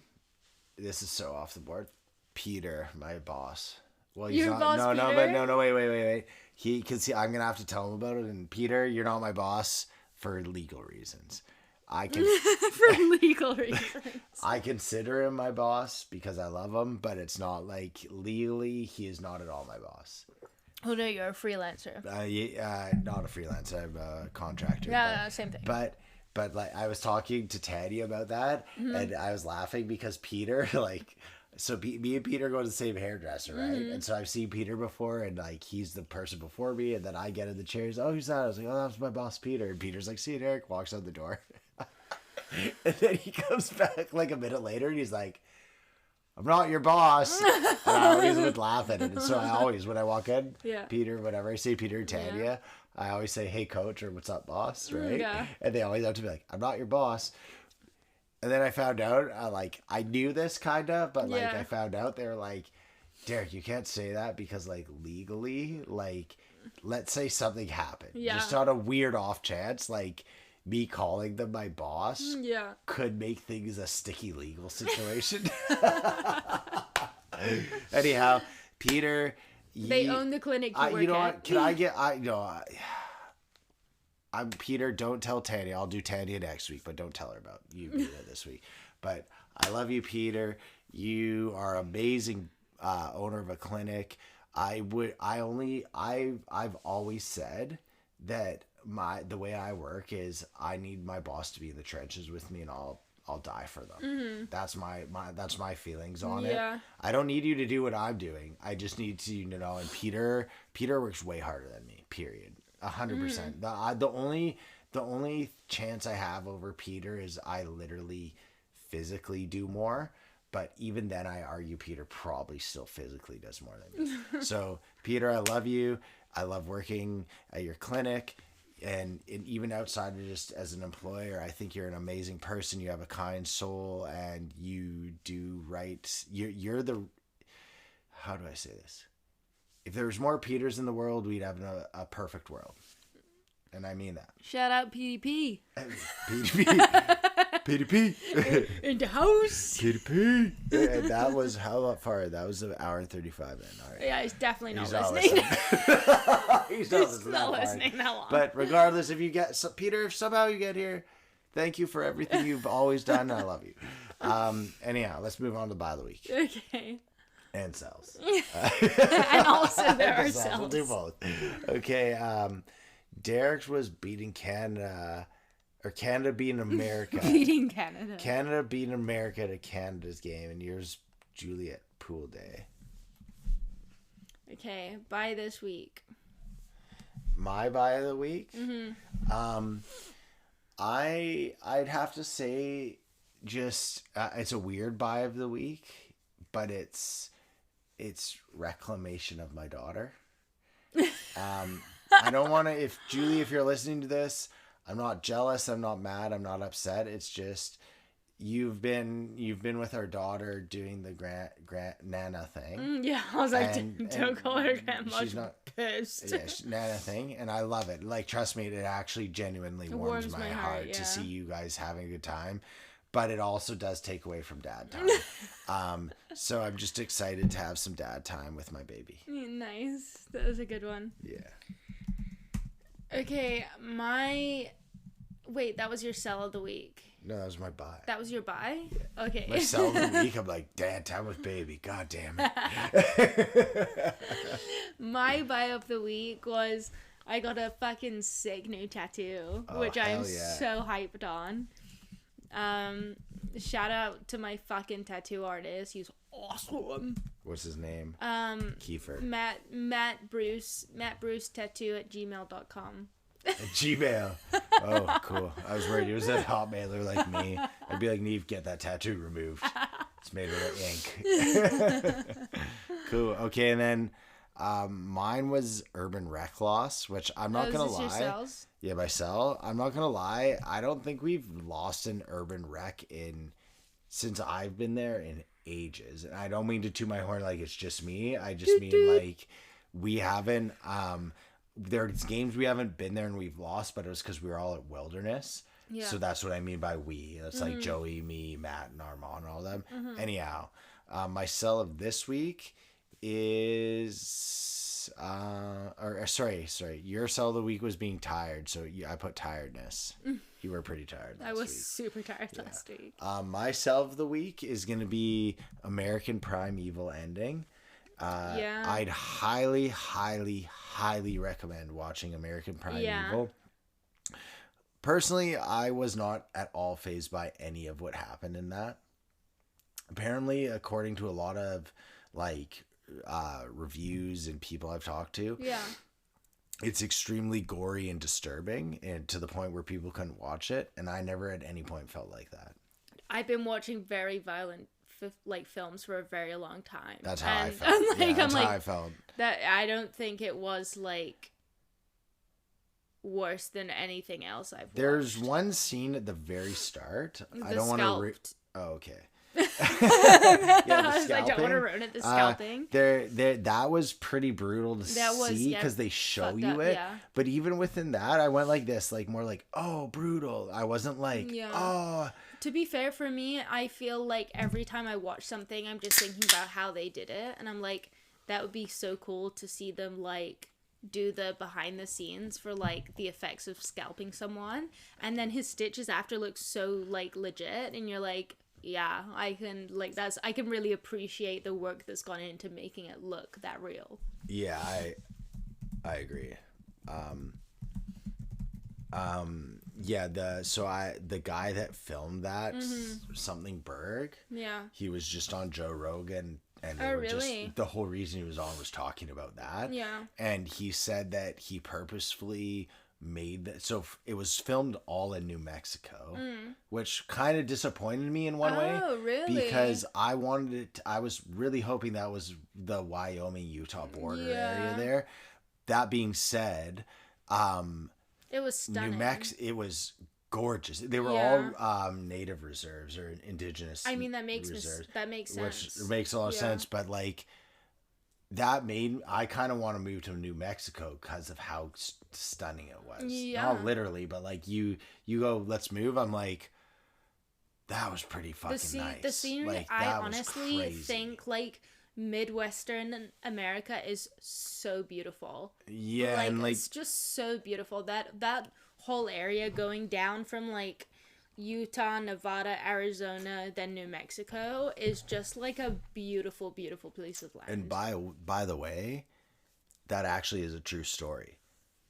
This is so off the board. Peter, my boss. Well, he's your not. Boss, Peter? No, wait. I'm gonna have to tell him about it. And Peter, you're not my boss for legal reasons. I can for legal reasons. I consider him my boss because I love him, but it's not like legally. He is not at all my boss. Oh no, you're a freelancer. Not a freelancer. I'm a contractor. Yeah, same thing. But like I was talking to Teddy about that, and I was laughing because Peter, like, so me and Peter go to the same hairdresser, right? And so I've seen Peter before, and like he's the person before me, and then I get in the chairs. Oh, who's that? I was like, oh, that was my boss, Peter. And Peter's like, see you, Derek. Walks out the door, and then he comes back like a minute later, and he's like, I'm not your boss. And I always would laugh at it, and so I always, when I walk in, Peter, whenever I say Peter and Tanya. I always say, hey, coach, or what's up, boss, right? Yeah. And they always have to be like, I'm not your boss. And then I found out, I knew this kind of, but, like, I found out they were like, Derek, you can't say that because, like, legally, like, let's say something happened. Yeah. Just on a weird off chance, like, me calling them my boss could make things a sticky legal situation. Anyhow, Peter, They own the clinic you work you know at. what? Can I get? I'm Peter. Don't tell Tanya. I'll do Tanya next week, but don't tell her about you being there this week. But I love you, Peter. You are amazing owner of a clinic. I've always said that the way I work is I need my boss to be in the trenches with me, and I'll die for them. Mm-hmm. That's my feelings on it. I don't need you to do what I'm doing. I just need to, and Peter works way harder than me, period. 100%. The only chance I have over Peter is I literally physically do more. But even then, I argue Peter probably still physically does more than me. So, Peter, I love you. I love working at your clinic. And even outside of just as an employer, I think you're an amazing person. You have a kind soul, and you do right. You're the... How do I say this? If there was more Peters in the world, we'd have a perfect world. And I mean that. Shout out PDP. PDP. PDP. In the house. PDP. And that was how far? That was an hour and 35 in. All right. Yeah, he's definitely not listening. He's not listening that long. But regardless, if you get... So, Peter, if somehow you get here, thank you for everything you've always done. I love you. Anyhow, let's move on to Buy the Week. Okay. And cells. And also there are cells. We'll do both. Okay. Derek's was beating Canada, or Canada beating America. Beating Canada. Canada beating America to Canada's game, and yours, Juliet Pool Day. Okay, buy this week. My buy of the week? Mm-hmm. I'd have to say just, it's a weird buy of the week, but it's reclamation of my daughter. I don't want to, if you're listening to this, I'm not jealous, I'm not mad, I'm not upset. It's just you've been with our daughter doing the grand Nana thing. Yeah, I was like, don't call her grandma. She's not pissed. Yeah, Nana thing, and I love it. Like, trust me, it actually genuinely warms my heart to see you guys having a good time. But it also does take away from dad time. So I'm just excited to have some dad time with my baby. Nice. That was a good one. Yeah. Okay, wait, that was your sell of the week. No, that was my buy. That was your buy? Yeah. Okay. My sell of the week, I'm like, dad time with baby. God damn it. My buy of the week was I got a fucking sick new tattoo, which I'm so hyped on. Shout out to my fucking tattoo artist. He's awesome. What's his name? Kiefer. Matt Bruce tattoo at gmail.com. At Gmail. Oh, cool. I was worried. It was that Hotmailer like me. I'd be like, Neve, get that tattoo removed. It's made with ink. Cool. Okay, and then mine was Urban Wreck Loss, which I'm not gonna lie. Your cells? Yeah, my cell. I'm not gonna lie. I don't think we've lost an Urban Wreck since I've been there in ages. And I don't mean to toot my horn like it's just me. I just mean like we haven't. There's games we haven't been there and we've lost, but it was because we were all at Wilderness. Yeah. So that's what I mean by we. That's like Joey, me, Matt, and Armand, and all of them. Mm-hmm. Anyhow, my cell of this week is sorry, your cell of the week was being tired, so I put tiredness. You were pretty tired last week. I was super tired last week. My cell of the week is going to be American Primeval ending. I'd highly recommend watching American Primeval. Personally, I was not at all fazed by any of what happened in that. Apparently, according to a lot of like reviews and people I've talked to, it's extremely gory and disturbing, and to the point where people couldn't watch it, and I never at any point felt like that. I've been watching very violent films for a very long time. That's how I felt. That's how I felt. That I don't think it was like worse than anything else I've watched. There's one scene at the very start. I don't want to. Oh, okay. Yeah, the I don't want to scalping. ruin it. The scalping. That was pretty brutal to That was, see yeah, because they show fucked you up, it. yeah. But even within that, I went like this, like more like, oh, brutal. I wasn't like, Yeah. oh, To be fair, for me, I feel like every time I watch something, I'm just thinking about how they did it, and I'm like, that would be so cool to see them like do the behind the scenes for like the effects of scalping someone, and then his stitches after look so like legit, and you're like, yeah, I can like I can really appreciate the work that's gone into making it look that real. yeah, I agree. Yeah, the guy that filmed that, something Berg, Yeah. he was just on Joe Rogan, and they Oh, were really? just the whole reason he was on was talking about that. Yeah. And he said that he purposefully made that, so it was filmed all in New Mexico, which kind of disappointed me in one way. Oh, really? Because I wanted it. I was really hoping that was the Wyoming Utah border area there. That being said, It was stunning. it was gorgeous. They were Yeah. all native reserves or indigenous. I mean, that makes reserves, sense. which makes a lot of Yeah. sense. But like that made I kind of want to move to New Mexico because of how stunning it was. Yeah. Not literally, but like you go, let's move. I'm like, that was pretty fucking nice. The scenery, like, I that was honestly crazy. think like Midwestern America is so beautiful. Yeah, Like, and like it's just so beautiful. That whole area going down from like Utah, Nevada, Arizona, then New Mexico is just like a beautiful, beautiful piece of land. and by the way, that actually is a true story.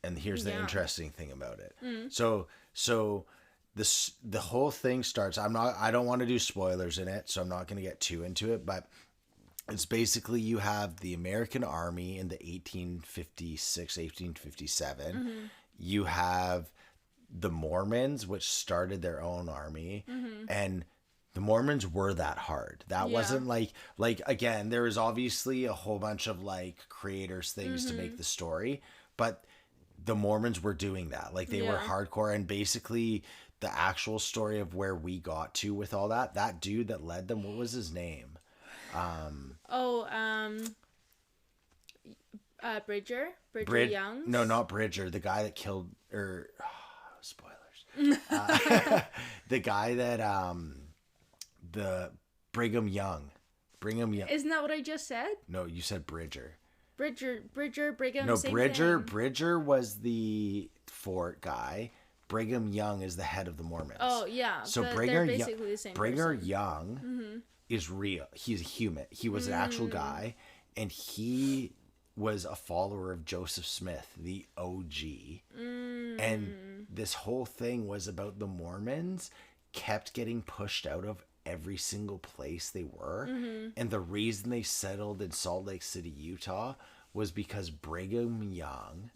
And here's the Yeah. interesting thing about it. So the whole thing starts. I don't want to do spoilers in it, so I'm not going to get too into it, but it's basically you have the American Army in the 1856, 1857. You have the Mormons, which started their own army, and the Mormons were that hard. That Yeah. wasn't like again, there is obviously a whole bunch of like creators things to make the story, but the Mormons were doing that. Like they were Yeah. hardcore, and basically the actual story of where we got to with all that dude that led them, what was his name? Bridger Young. No, not Bridger. The guy that killed spoilers. The guy that the Brigham Young. Isn't that what I just said? No, you said Bridger. Brigham. No, same Bridger. thing. Bridger was the fort guy. Brigham Young is the head of the Mormons. Oh yeah. So but Brigham they're basically the same Brigham person. Young is real. He's a human. He was an actual guy, and he was a follower of Joseph Smith, the OG. And this whole thing was about the Mormons kept getting pushed out of every single place they were. And the reason they settled in Salt Lake City, Utah was because Brigham Young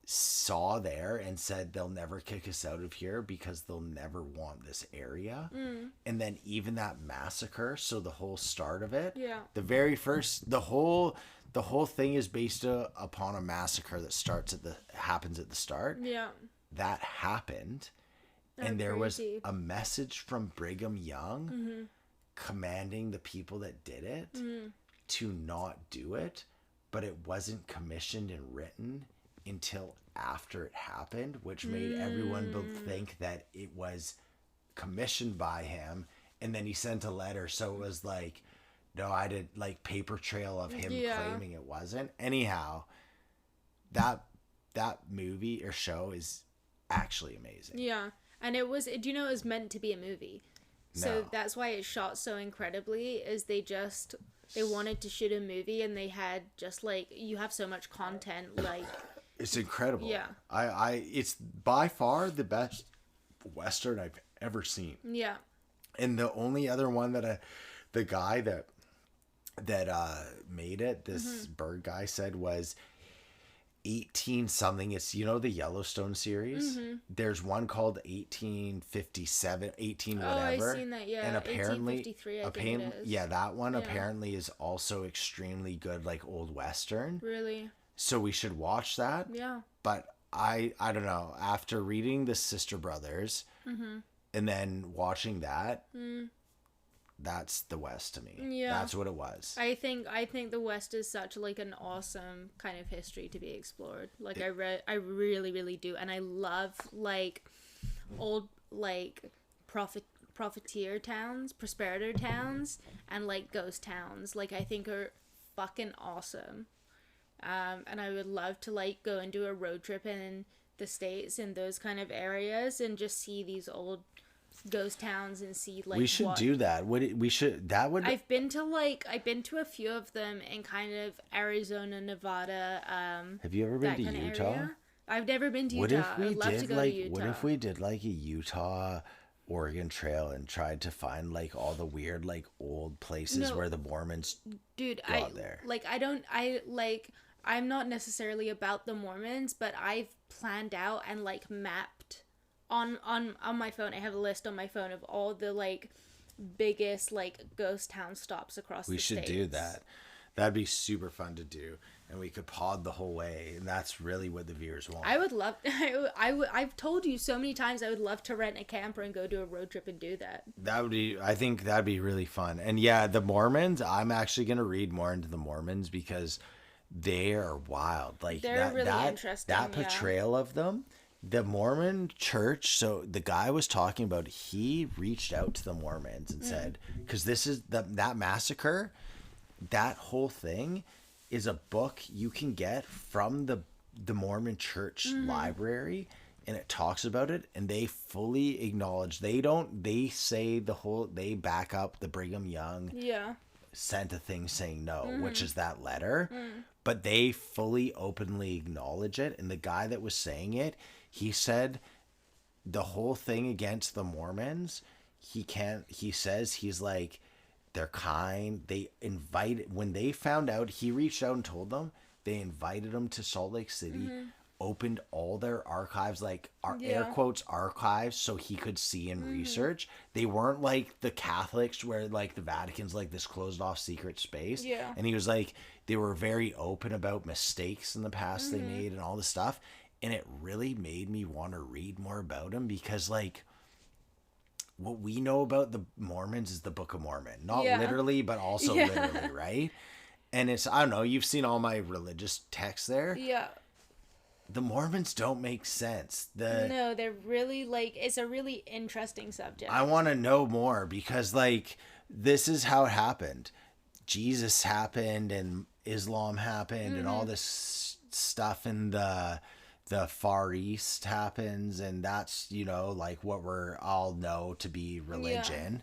saw there and said they'll never kick us out of here because they'll never want this area. And then even that massacre, so the whole start of it, Yeah. the very first, the whole thing is based upon a massacre that happens at the start. Yeah. That happened, and there crazy. was a message from Brigham Young commanding the people that did it to not do it, but it wasn't commissioned and written until after it happened, which made everyone think that it was commissioned by him, and then he sent a letter, so it was like, no, I did, like, paper trail of him claiming it wasn't. Anyhow, that movie or show is actually amazing. Yeah. And it was, do you know, it was meant to be a movie. So No. that's why it's shot so incredibly, is they wanted to shoot a movie, and they had just like, you have so much content, like, It's incredible. Yeah. It's by far the best Western I've ever seen. yeah. And the only other one the guy that made it, this Bird guy, said was 18 something. It's, you know, the Yellowstone series. There's one called 1857, 18 Oh, I've whatever. seen that, yeah. And apparently 1853, I think it is. yeah, that one Yeah. apparently is also extremely good, like old Western. Really? So we should watch that. Yeah. But I don't know. After reading the Sister Brothers and then watching that, that's the West to me. Yeah. That's what it was. I think the West is such like an awesome kind of history to be explored. Like I really really do, and I love like old like profiteer towns, prosperator towns, and like ghost towns. Like I think are fucking awesome. And I would love to like go and do a road trip in the States in those kind of areas and just see these old ghost towns and see like We should do that. We should that would I've been to a few of them in kind of Arizona, Nevada. Have you ever been that to kind of Utah? area. I've never been to What Utah. if we I'd love did to go like to Utah. what if we did like a Utah Oregon Trail and tried to find like all the weird like old places No. where the Mormons Dude, got there. I'm not necessarily about the Mormons, but I've planned out and like mapped on my phone. I have a list on my phone of all the like biggest like ghost town stops across We the should states. do that. That'd be super fun to do, and we could pod the whole way, and that's really what the viewers want. I would love. I've told you so many times I would love to rent a camper and go do a road trip and do that. That would be. I think that'd be really fun. And yeah, the Mormons. I'm actually gonna read more into the Mormons because they are wild. Like They're really interesting, That yeah. portrayal of them. The Mormon church, so the guy was talking about, he reached out to the Mormons and said, because this is that massacre, that whole thing is a book you can get from the Mormon church library, and it talks about it, and they fully acknowledge, they say they back up the Brigham Young Yeah. sent a thing saying no, which is that letter, but they fully openly acknowledge it. And the guy that was saying it, he said the whole thing against the Mormons, he says he's like, they're kind, when they found out, he reached out and told them, they invited him to Salt Lake City, opened all their archives, like air quotes archives, so he could see and research. They weren't like the Catholics where like the Vatican's like this closed off secret space. Yeah. And he was like, they were very open about mistakes in the past they made and all this stuff. And it really made me want to read more about him, because like what we know about the Mormons is the Book of Mormon. Not literally, but also literally, right? And it's, I don't know, you've seen all my religious texts there. Yeah. The Mormons don't make sense. No, they're really like, it's a really interesting subject. I want to know more, because like this is how it happened. Jesus happened and Islam happened and all this stuff in the Far East happens, and that's, like what we're all know to be religion.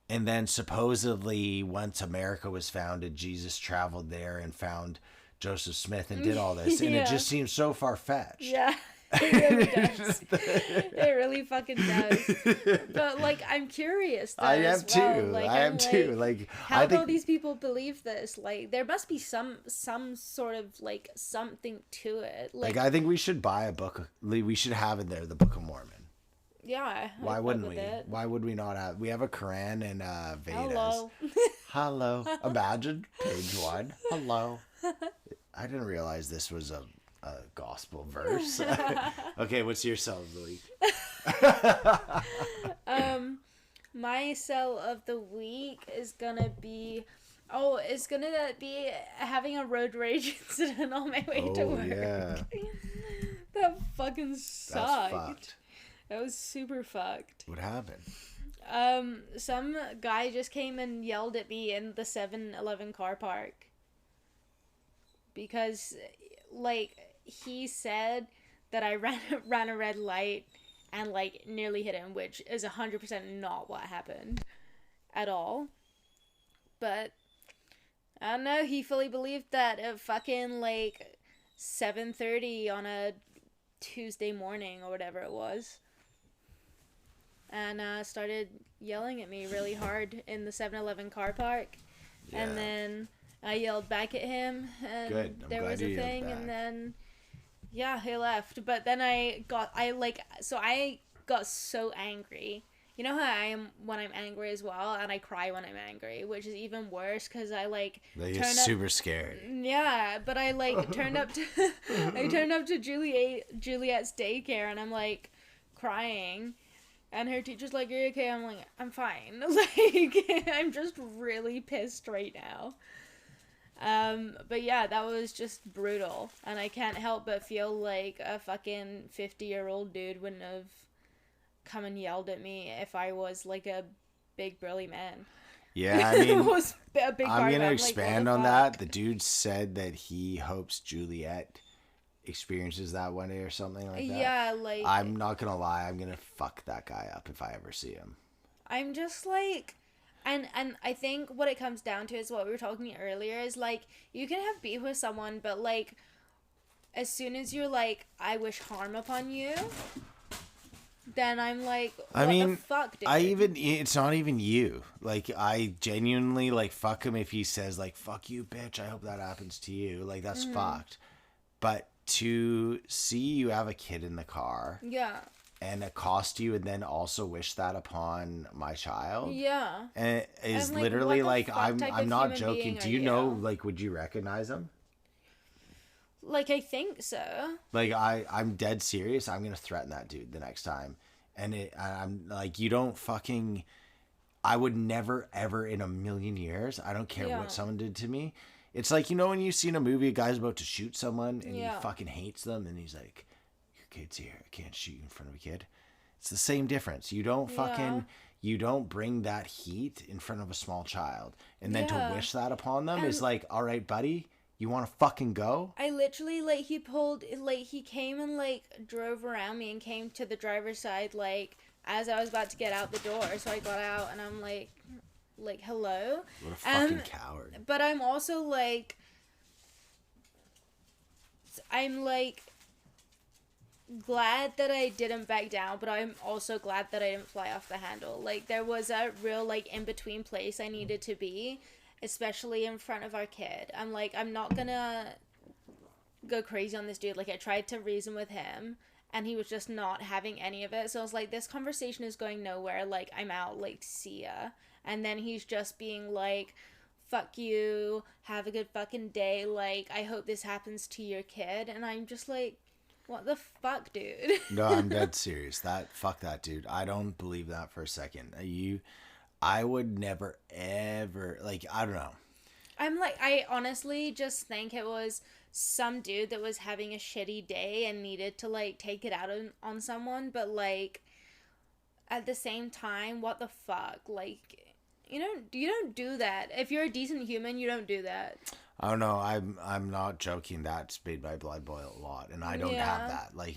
And then supposedly once America was founded, Jesus traveled there and found Joseph Smith and did all this. And it just seems so far-fetched. Yeah, it really does. It really fucking does. But like, I'm curious. Though, I am as well. too. Like, I am I'm too. Like, Like, how I do all think these people believe this? Like, there must be some sort of like something to it. like I think we should buy a book. We should have in there the Book of Mormon. Yeah. Why wouldn't we? It. Why would we not have? We have a Quran and Vedas. Hello. Hello. Imagine page 1. Hello. I didn't realize this was a gospel verse. Okay, what's your sell of the week? My sell of the week is gonna be having a road rage incident on my way to work. Yeah. That fucking sucked. That's fucked. That was super fucked. What happened? Some guy just came and yelled at me in the 7-Eleven car park. Because, like, he said that I ran a red light and, like, nearly hit him, which is 100% not what happened at all. But, I don't know, he fully believed that at fucking, like, 7:30 on a Tuesday morning or whatever it was. And started yelling at me really hard in the 7-Eleven car park. Yeah. And then I yelled back at him. And Good. I'm there glad was you a yelled thing. back. And then, yeah, he left. But then I got so angry. You know how I am when I'm angry as well? And I cry when I'm angry, which is even worse because I, like You're super scared. Yeah, but I, like, turned up to Juliet's daycare and I'm, like, crying. And her teacher's like, "Are you okay?" I'm like, "I'm fine." Like, I'm just really pissed right now. But yeah, that was just brutal. And I can't help but feel like a fucking 50-year-old dude wouldn't have come and yelled at me if I was like a big burly man. Yeah, I It mean, was a big I'm part of it. gonna I'm like, what the expand on that. fuck? The dude said that he hopes Juliet experiences that one day or something like that. Yeah, like, I'm not gonna lie, I'm gonna fuck that guy up if I ever see him. I'm just like, and I think what it comes down to is what we were talking earlier is like, you can have beef with someone, but like, as soon as you're like, I wish harm upon you, then I'm like, I what the mean, fuck, dude? it's not even you. Like, I genuinely, like, fuck him if he says, like, fuck you, bitch, I hope that happens to you. Like, that's fucked. But to see you have a kid in the car Yeah. and accost you and then also wish that upon my child, Yeah. and it is I'm like, literally what the like, fuck type I'm of not human joking. being Do are you know, you? like, would you recognize him? Like, I think so. Like, I'm dead serious. I'm gonna threaten that dude the next time, and I'm like, you don't fucking. I would never ever in a million years. I don't care Yeah. what someone did to me. It's like, you know, when you see in a movie a guy's about to shoot someone and Yeah. he fucking hates them and he's like, your kid's here. I can't shoot you in front of a kid. It's the same difference. You don't Yeah. you don't bring that heat in front of a small child. And then to Yeah. wish that upon them is And like, all right, buddy, you want to fucking go? I literally, like, he pulled, like, he came and, like, drove around me and came to the driver's side, like, as I was about to get out the door. So I got out and I'm like, hello? What a fucking coward. But I'm also, like, I'm, like, glad that I didn't back down, but I'm also glad that I didn't fly off the handle. Like, there was a real, like, in-between place I needed to be, especially in front of our kid. I'm like, I'm not gonna go crazy on this dude. Like, I tried to reason with him, and he was just not having any of it. So I was like, this conversation is going nowhere. Like, I'm out. Like, see ya. And then he's just being like, fuck you, have a good fucking day. Like, I hope this happens to your kid. And I'm just like, what the fuck, dude? No, I'm dead serious. Fuck that dude. I don't believe that for a second. I would never ever, like, I don't know. I'm like, I honestly just think it was some dude that was having a shitty day and needed to, like, take it out on someone. But, like, at the same time, what the fuck? Like, you don't do that. If you're a decent human, you don't do that. I don't know. I'm not joking. That's made my blood boil a lot, and I don't have Yeah. that. Like,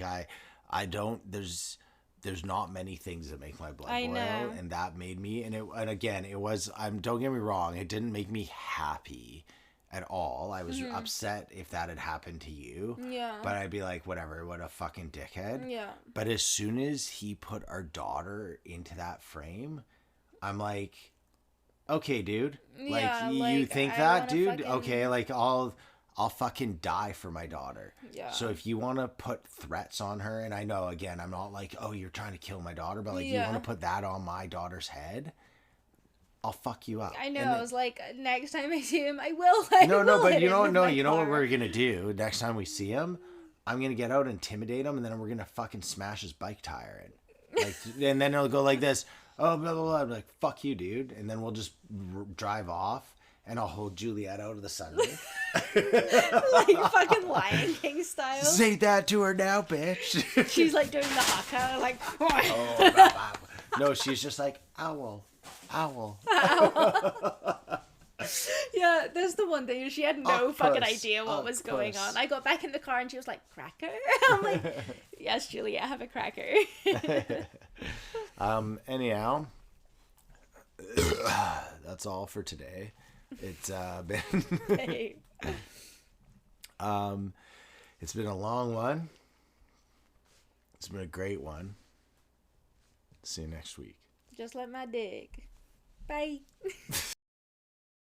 I don't. There's not many things that make my blood I boil, know. and that made me. And again, it was. Don't get me wrong. It didn't make me happy at all. I was upset if that had happened to you. Yeah. But I'd be like, whatever. What a fucking dickhead. Yeah. But as soon as he put our daughter into that frame, I'm like, okay, dude. Yeah, Like, you like, think I that, wanna dude? fucking- Okay, like, I'll fucking die for my daughter. Yeah. So if you want to put threats on her, and I know, again, I'm not like, oh, you're trying to kill my daughter, but like, you Yeah. want to put that on my daughter's head, I'll fuck you up. I know. And I was like, next time I see him, I will. I no, will but hit you know, him with no, my you know what car. we're gonna do next time we see him? I'm gonna get out, intimidate him, and then we're gonna fucking smash his bike tire in. Like, and then he'll go like this. Oh, blah blah blah. I'm like, fuck you, dude. And then we'll just drive off, and I'll hold Juliet out of the sunroof. Like fucking Lion King style. Say that to her now, bitch. She's like doing the haka, like. Oh, no, she's just like, owl. Yeah, that's the one thing. She had no fucking Octopus, idea what was going octopus. on. I got back in the car and she was like, cracker? I'm like, yes, Julia, have a cracker. Anyhow, that's all for today. It's been Hey. it's been a long one. It's been a great one. See you next week. Just like my dick. Bye.